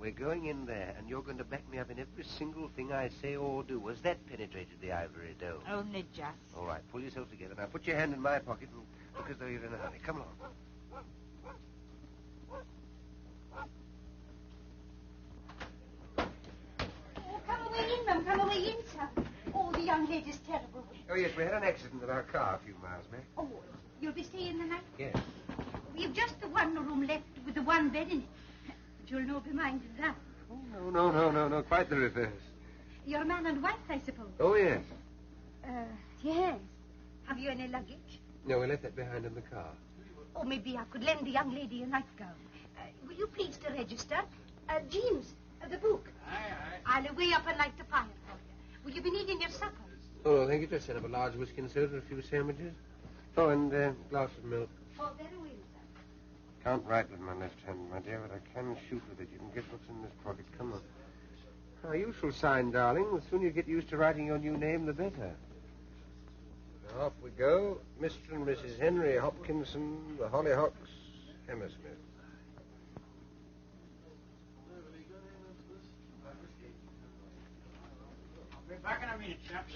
We're going in there, and you're going to back me up in every single thing I say or do. Has that penetrated the ivory dome? Only just. All right, pull yourself together. Now, put your hand in my pocket and look as though you're in a hurry. Come along. Oh, come away in, Mum. Come away in, son. Oh, the young lady's terrible. Oh, yes, we had an accident with our car a few miles back. Oh, you'll be staying the night? Yes. We've just the one room left with the one bed in it. But you'll no be minded that. Oh, no. Quite the reverse. You're man and wife, I suppose. Oh, yes. Yes. Have you any luggage? No, we left that behind in the car. Oh, maybe I could lend the young lady a nightgown. Will you please to register? James, the book. Aye. I'll away up and light the fire for you. Will you be needing your supper? Oh, no, thank you. Just set up a large whiskey and soda and a few sandwiches. Oh, and a glass of milk. Oh, very well, sir. Can't write with my left hand, my dear, but I can shoot with it. You can guess what's in this pocket. Come on. Now, you shall sign, darling. The sooner you get used to writing your new name, the better. Now, off we go. Mr. and Mrs. Henry Hopkinson, the Hollyhocks, Hammersmith. I'll be back in a minute, chaps.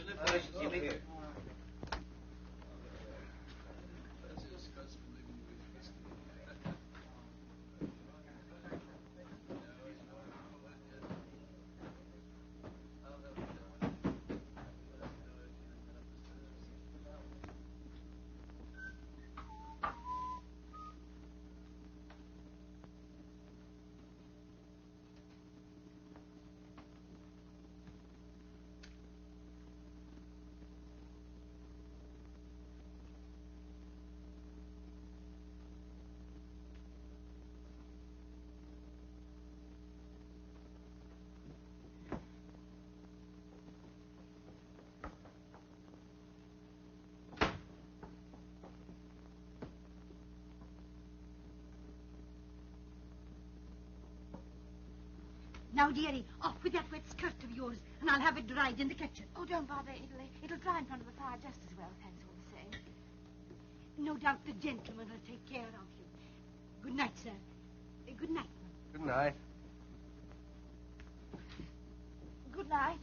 Now, dearie, off with that wet skirt of yours, and I'll have it dried in the kitchen. Oh, don't bother. It'll dry in front of the fire just as well, thanks all the same. No doubt the gentleman will take care of you. Good night, sir. Good night. Good night. Good night.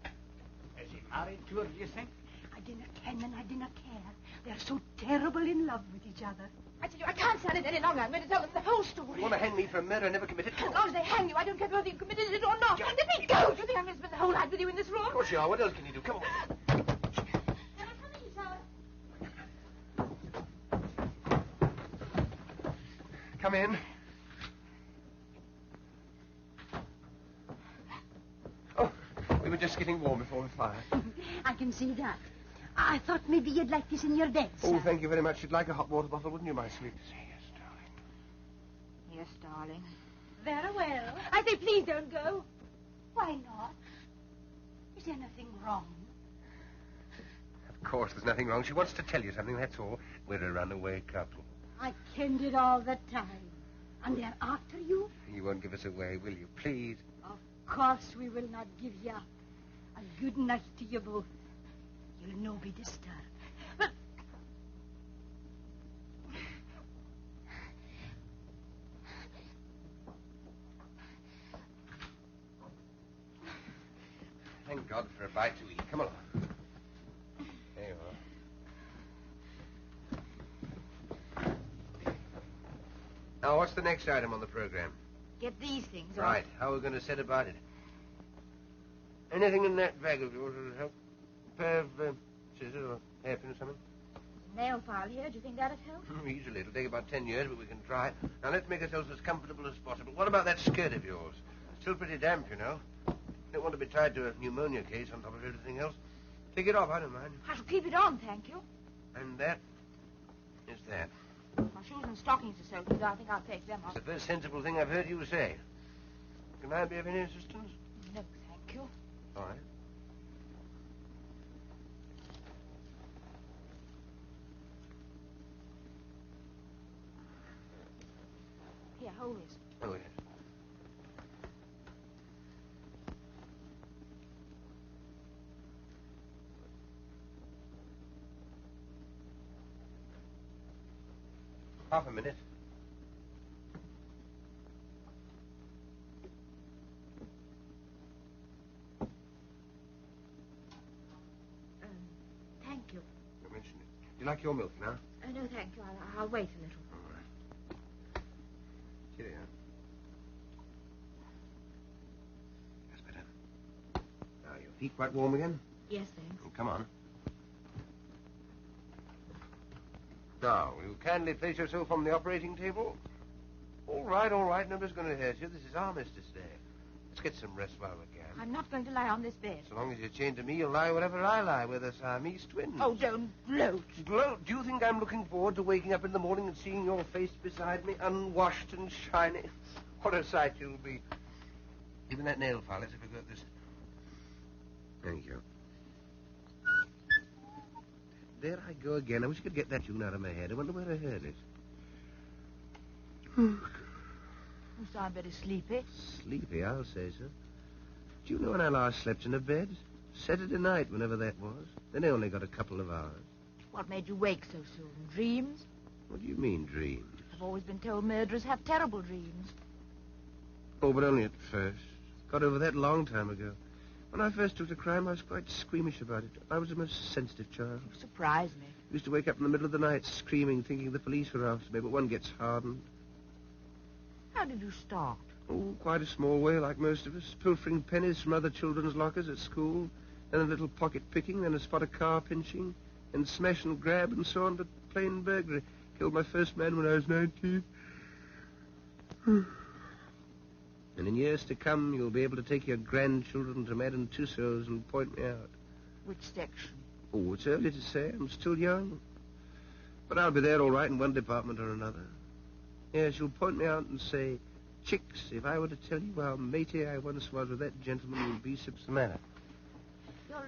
Is he married to her, do you think? I dinna ken and I dinna care. They're so terrible in love with each other. I tell you, I can't stand it any longer. I'm going to tell them the whole story. You want to hang me for a murder I never committed? As long as they hang you, I don't care whether you committed it or not. Let me go. Do you think I'm going to spend the whole night with you in this room? Of course you are. What else can you do? Come on. Come in. Oh, we were just getting warm before the fire. I can see that. I thought maybe you'd like this in your bed, sir. Oh, thank you very much. You'd like a hot water bottle, wouldn't you, my sweet? Yes, darling. Very well. I say, please don't go. Why not? Is there nothing wrong? Of course there's nothing wrong. She wants to tell you something, that's all. We're a runaway couple. I kenned it all the time. And they're after you? You won't give us away, will you? Please. Of course we will not give you. A good night to you both. You'll no be disturbed. But... Now, what's the next item on the program? Get these things off. Right. How are we going to set about it? Anything in that bag of yours will help? A pair of scissors or hairpin or something? Nail file here. Do you think that'd help? Easily. It'll take about 10 years, but we can try. Now, let's make ourselves as comfortable as possible. What about that skirt of yours? Still pretty damp, you know. Don't want to be tied to a pneumonia case on top of everything else. Take it off. I don't mind. I shall keep it on, thank you. And that is that. My shoes and stockings are soaking, so I think I'll take them off. It's the first sensible thing I've heard you say. Can I be of any assistance? No, thank you. All right. Here, hold this. Oh, yes. Half a minute. Thank you. Don't mention it. Do you like your milk now? No, thank you. I'll wait a little. All right. Cheerio. That's better. Now, your feet quite warm again? Yes, thanks. Oh, come on. Now, will you kindly place yourself on the operating table? All right, all right. Nobody's going to hurt you. This is Armistice Day. Let's get some rest while we can. I'm not going to lie on this bed. So long as you're chained to me, you'll lie wherever I lie. We're the Siamese twins. Oh, don't gloat. Gloat? Do you think I'm looking forward to waking up in the morning and seeing your face beside me, unwashed and shiny? What a sight you'll be. Even that nail file. Let's have a go at this. Thank you. There I go again. I wish I could get that tune out of my head. I wonder where I heard it. You sound very sleepy. Sleepy, I'll say so. Do you know when I last slept in a bed? Saturday night, whenever that was. Then I only got a couple of hours. What made you wake so soon? Dreams? What do you mean, dreams? I've always been told murderers have terrible dreams. Oh, but only at first. Got over that a long time ago. When I first took to crime, I was quite squeamish about it. I was a most sensitive child. You surprise me. Used to wake up in the middle of the night screaming, thinking the police were after me, but one gets hardened. How did you start? Oh, quite a small way, like most of us. Pilfering pennies from other children's lockers at school, then a little pocket picking, then a spot of car pinching, and smash and grab and so on to plain burglary. Killed my first man when I was 19. And in years to come, you'll be able to take your grandchildren to Madame Tussauds and point me out. Which section? Oh, it's early to say. I'm still young. But I'll be there all right in one department or another. Yes, you'll point me out and say, Chicks, if I were to tell you how matey I once was with that gentleman, you'd be subsummated. You're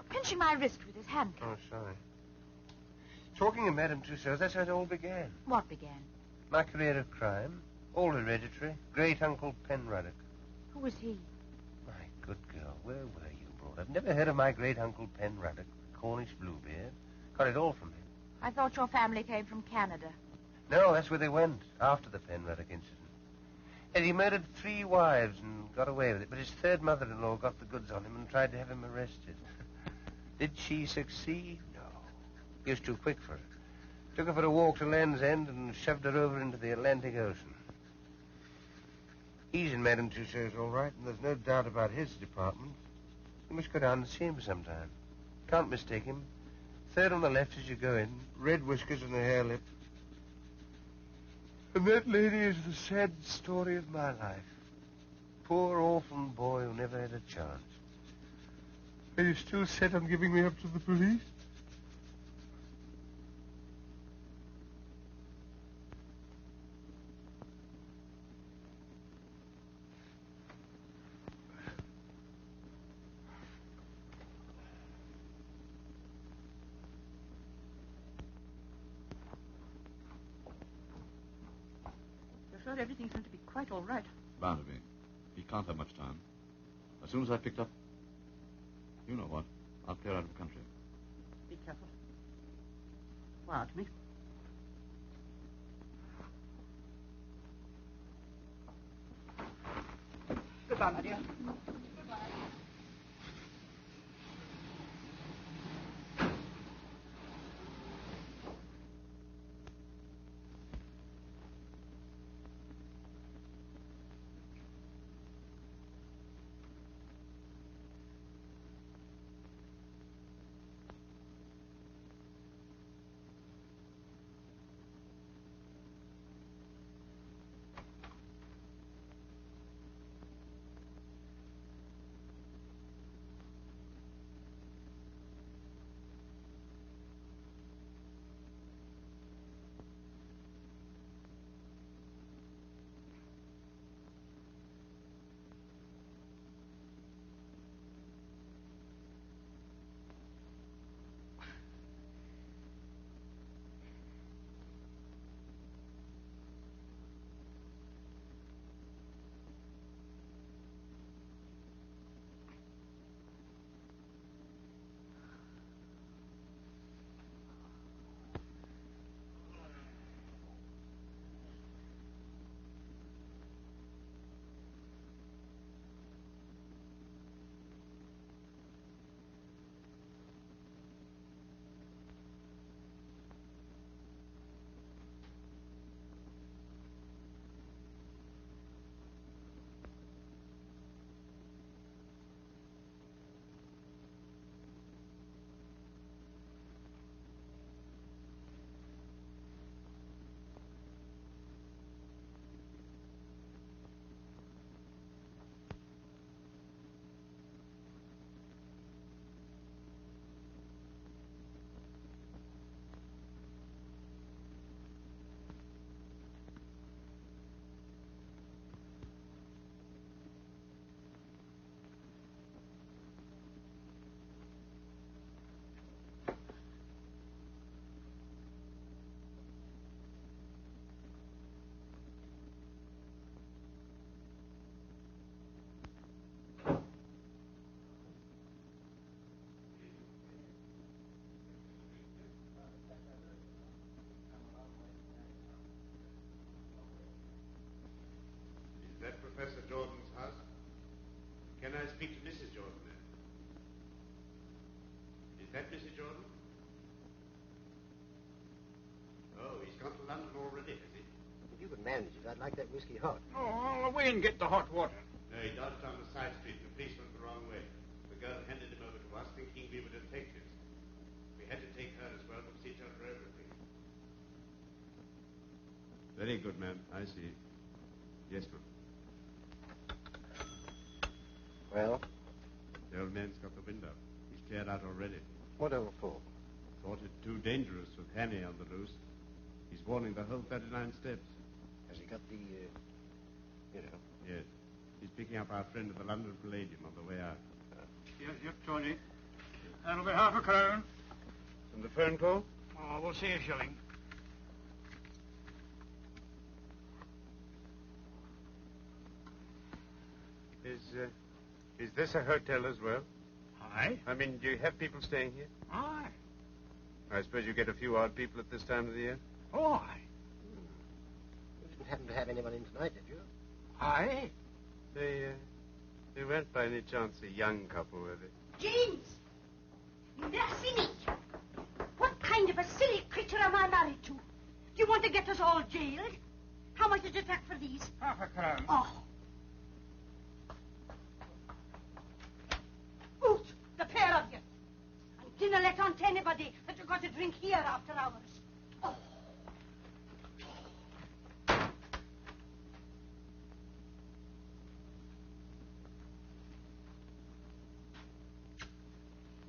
pinching my wrist with his handcuff. Oh, sorry. Talking of Madame Tussauds, that's how it all began. What began? My career of crime. All hereditary. Great-uncle Penruddock. Who was he? My good girl, where were you brought up? Never heard of my great-uncle Penruddock, Cornish Bluebeard. Got it all from him. I thought your family came from Canada. No, that's where they went, after the Penruddock incident. And he murdered 3 wives and got away with it, but his third mother-in-law got the goods on him and tried to have him arrested. Did she succeed? No. He was too quick for her. Took her for a walk to Land's End and shoved her over into the Atlantic Ocean. He's in Madame Tussauds, all right, and there's no doubt about his department. You must go down and see him sometime. Can't mistake him. Third on the left as you go in. Red whiskers and a hair lip. And that lady is the sad story of my life. Poor orphan boy who never had a chance. Are you still set on giving me up to the police? You're sure everything's going to be quite all right? Bound to be. He can't have much time. As soon as I picked up... You know what? I'll clear out of the country. Be careful. Quiet me. Goodbye, my dear. that Mrs. Jordan? Oh, he's gone to London already, has he? If you could manage it, I'd like that whiskey hot. Oh, I'll away and get the hot water. No, he dodged down the side street and the police went the wrong way. The girl handed him over to us thinking we were detectives. We had to take her as well to see to her for everything. Very good, ma'am. I see. Yes, ma'am. Well? The old man's got the wind up. He's cleared out already. What over for? Thought it too dangerous with Hanny on the loose. He's warning the whole 39 steps. Has he got the, you know? Yes. He's picking up our friend at the London Palladium on the way out. Yep, Tony. That'll be half a crown. And the phone call? Oh, we'll see a shilling. Is this a hotel as well? Aye. I mean, do you have people staying here? Aye. I suppose you get a few odd people at this time of the year? Oh, aye. You didn't happen to have anyone in tonight, did you? Aye. They weren't by any chance a young couple, were they? James! That's it. What kind of a silly creature am I married to? Do you want to get us all jailed? How much did you take for these? Half a crown. Oh. Out, the pair of you. I didn't let on to anybody that you got to drink here after hours. Oh.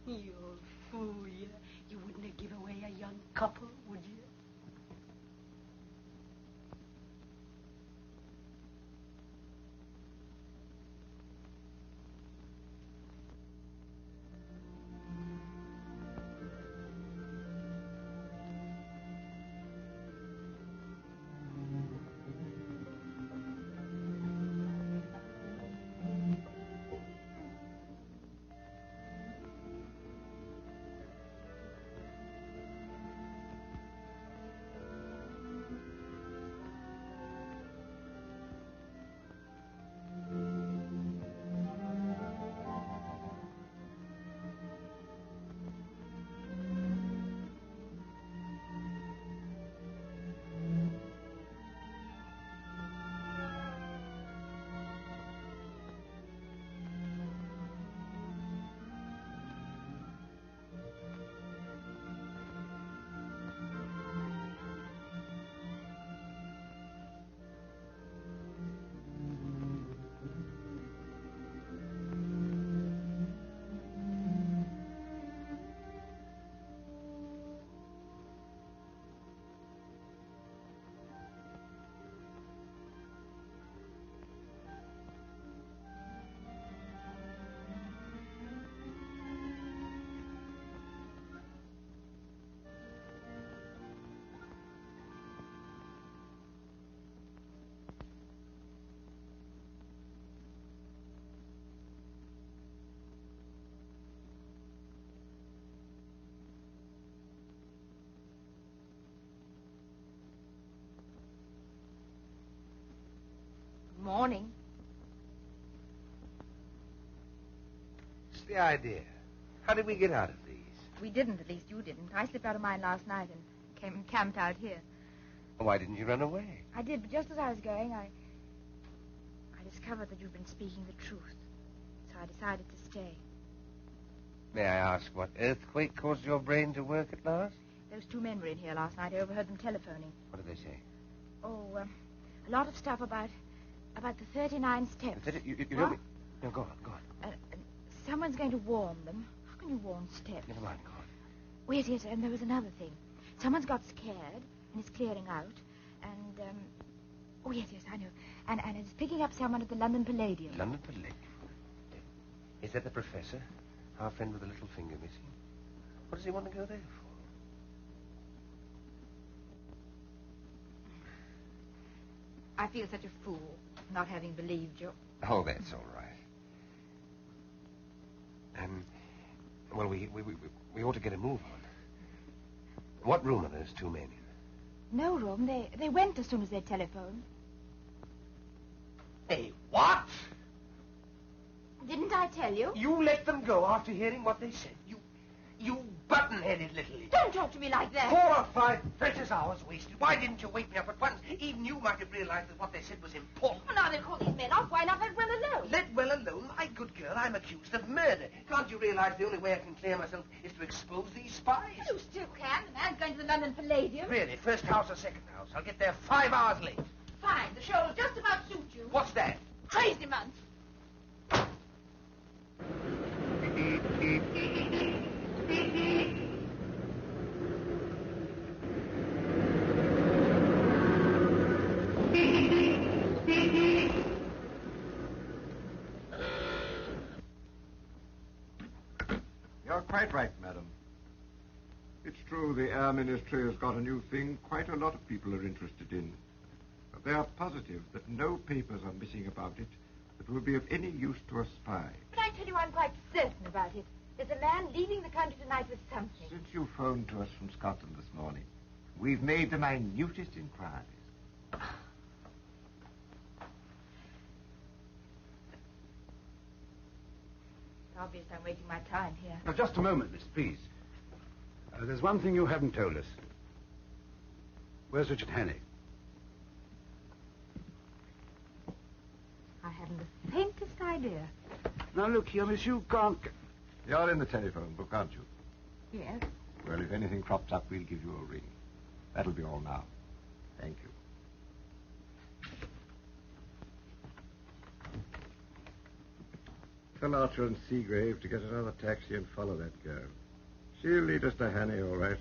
You old fool, you. You wouldn't have given away a young couple, would you? Morning. What's the idea? How did we get out of these? We didn't, at least you didn't. I slipped out of mine last night and came and camped out here. Why didn't you run away? I did, but just as I was going, I discovered that you'd been speaking the truth. So I decided to stay. May I ask what earthquake caused your brain to work at last? Those two men were in here last night. I overheard them telephoning. What did they say? Oh, a lot of stuff about the 39 steps. You don't mean... No, go on. Someone's going to warn them. How can you warn steps? Never mind, go on. Oh, yes, and there was another thing. Someone's got scared and is clearing out. And, oh, yes, I know. And is picking up someone at the London Palladium. London Palladium? Is that the professor? Our friend with the little finger missing? What does he want to go there for? I feel such a fool, not having believed you. Oh, that's all right. Well, we ought to get a move on. What room are those two men in? No room. They went as soon as they telephoned. Hey, what? Didn't I tell you? You let them go after hearing what they said. You button-headed little idiot. Don't talk to me like that. 4 or 5 precious hours wasted. Why didn't you wake me up at once? Even you might have realized that what they said was important. Well, now they'll call these men off. Why not let well alone? Let well alone? My good girl, I'm accused of murder. Can't you realize the only way I can clear myself is to expose these spies? You still can. The man's going to the London Palladium. Really? First house or second house? I'll get there 5 hours late. Fine. The show will just about suit you. What's that? Crazy month. You're quite right, madam. It's true the Air Ministry has got a new thing quite a lot of people are interested in. But they are positive that no papers are missing about it that will be of any use to a spy. But I tell you, I'm quite certain about it. There's a man leaving the country tonight with something. Since you phoned to us from Scotland this morning, we've made the minutest inquiries. It's obvious I'm wasting my time here. Now, just a moment, miss, please. There's one thing you haven't told us. Where's Richard Hannay? I haven't the faintest idea. Now, look here, miss, you can't... You're in the telephone book, aren't you? Yes. Well, if anything crops up, we'll give you a ring. That'll be all now. Thank you. Tell Archer and Seagrave to get another taxi and follow that girl. She'll lead us to Hannay, all right.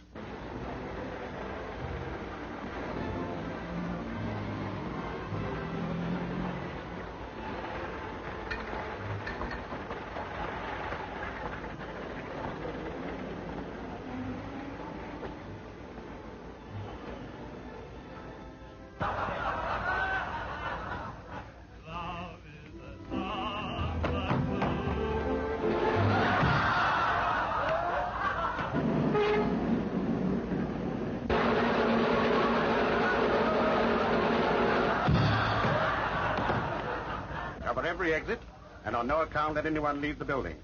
Cover every exit, and on no account let anyone leave the building.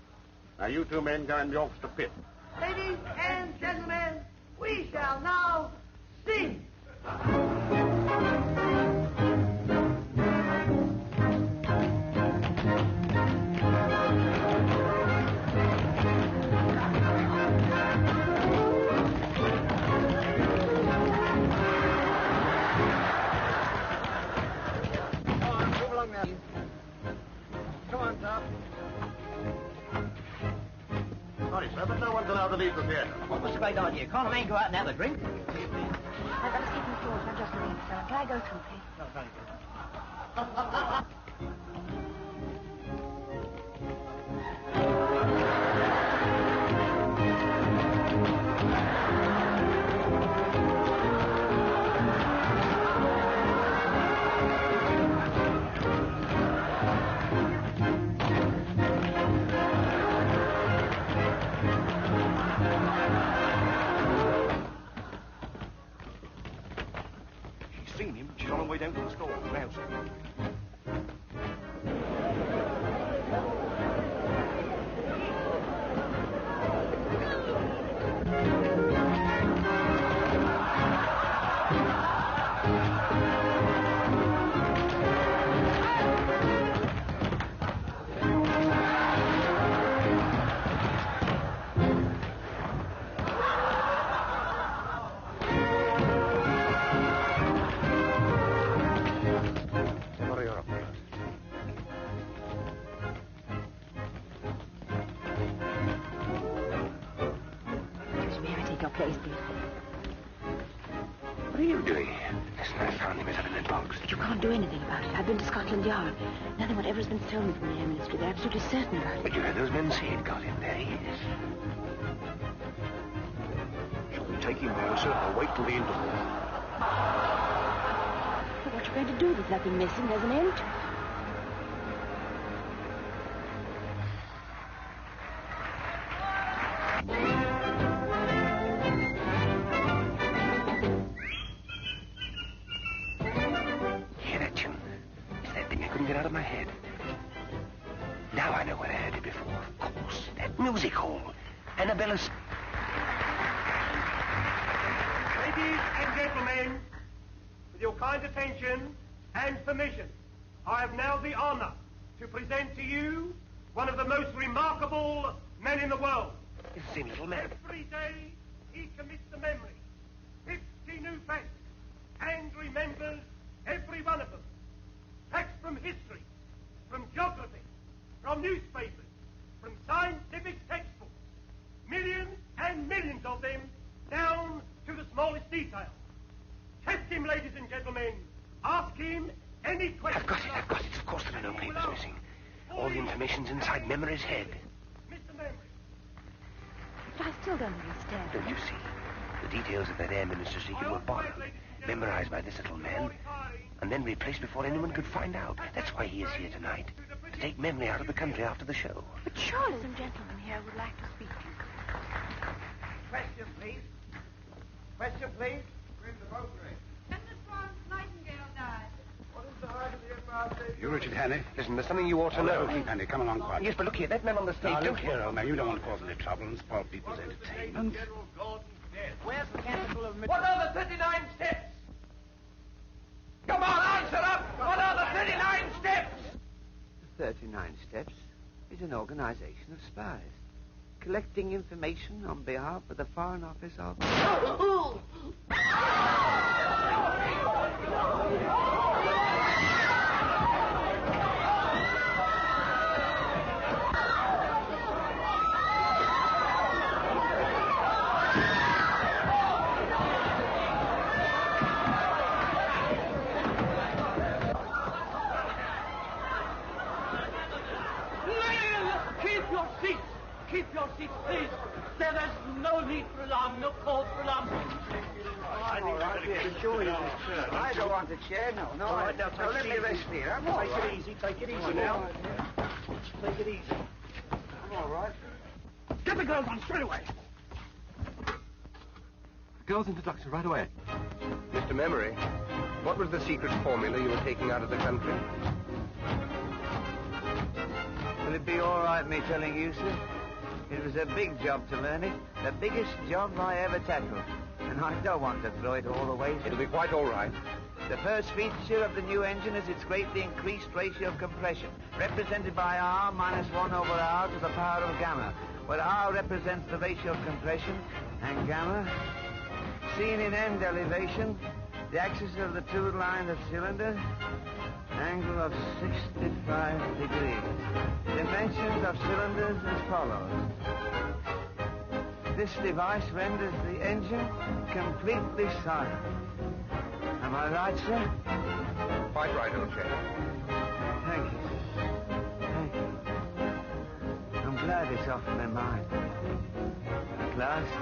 Now, you 2 men go in the orchestra pit. Ladies and gentlemen, we shall now sing. Sorry, sir, but no one's allowed to leave the theater. Well, what's a great idea? Can't a man go out and have a drink? I've got to sleep in the floors. I'm just leaving, sir. Can I go through, please? No, very good. Seen him. She's on her way down to the store. Rouse her. Place, please. What are you doing here? Listen, I found him up in that box. But you can't do anything about it. I've been to Scotland Yard. Nothing whatever has been stolen from the Air Ministry. They're absolutely certain about it. But you heard those men say it got him. There he is. Shall we take him now, sir, or wait till the interval? But what you going to do? There's nothing missing. There's an end to it. Now I know where I heard it before. Of course, that music hall. Annabella's... gentlemen, with your kind attention and permission, I have now the honor to present to you one of the most remarkable men in the world. It's the same little man. Every day he commits to memory 50 new facts and remembers every one of them. Facts from history, from geography, from newspapers, from scientific textbooks. Millions and millions of them, down to the smallest detail. Test him, ladies and gentlemen. Ask him any question. I've got it. Of course there are no papers missing. All the information's inside Memory's head. Mr. Memory. But I still don't understand. Don't you see? The details of that air minister's secret were borrowed, memorized by this little man, and then replaced before anyone could find out. That's why he is here tonight, to take Memory out of the country after the show. But surely some gentleman here would like to speak to you. Question, please. Question, please. Where's the boat race? When the Swan Nightingale died. What is the height of the Empire State? You, Richard Hannay? Listen, there's something you ought to know. Hannay, come along quietly. Yes, but look here, that man on the stage... Now, look here, old man. You don't want to cause any trouble and spoil people's entertainment. Where's the capital of... What are the 39 steps? Come on, answer up! What are the 39 steps? The 39 Steps is an organization of spies, collecting information on behalf of the Foreign Office of... Keep your seats, please. There is no need for alarm, no cause for alarm. I'm all right, I don't want a chair, no. All right, now, let me rest here. I'm all right. Take it easy now. Take it easy. I'm all right. Get the girls on straight away. Girls' introduction right away. Mr. Memory, what was the secret formula you were taking out of the country? Will it be all right me telling you, sir? It was a big job to learn it, the biggest job I ever tackled. And I don't want to throw it all away, sir. It'll be quite all right. The first feature of the new engine is its greatly increased ratio of compression, represented by R minus 1 over R to the power of gamma, where R represents the ratio of compression, and gamma, seen in end elevation, the axis of the two line of cylinder, angle of 65 degrees. Dimensions of cylinders as follows. This device renders the engine completely silent. Am I right, sir? Quite right, old chap. Thank you, sir. Thank you. I'm glad it's off my mind. At last.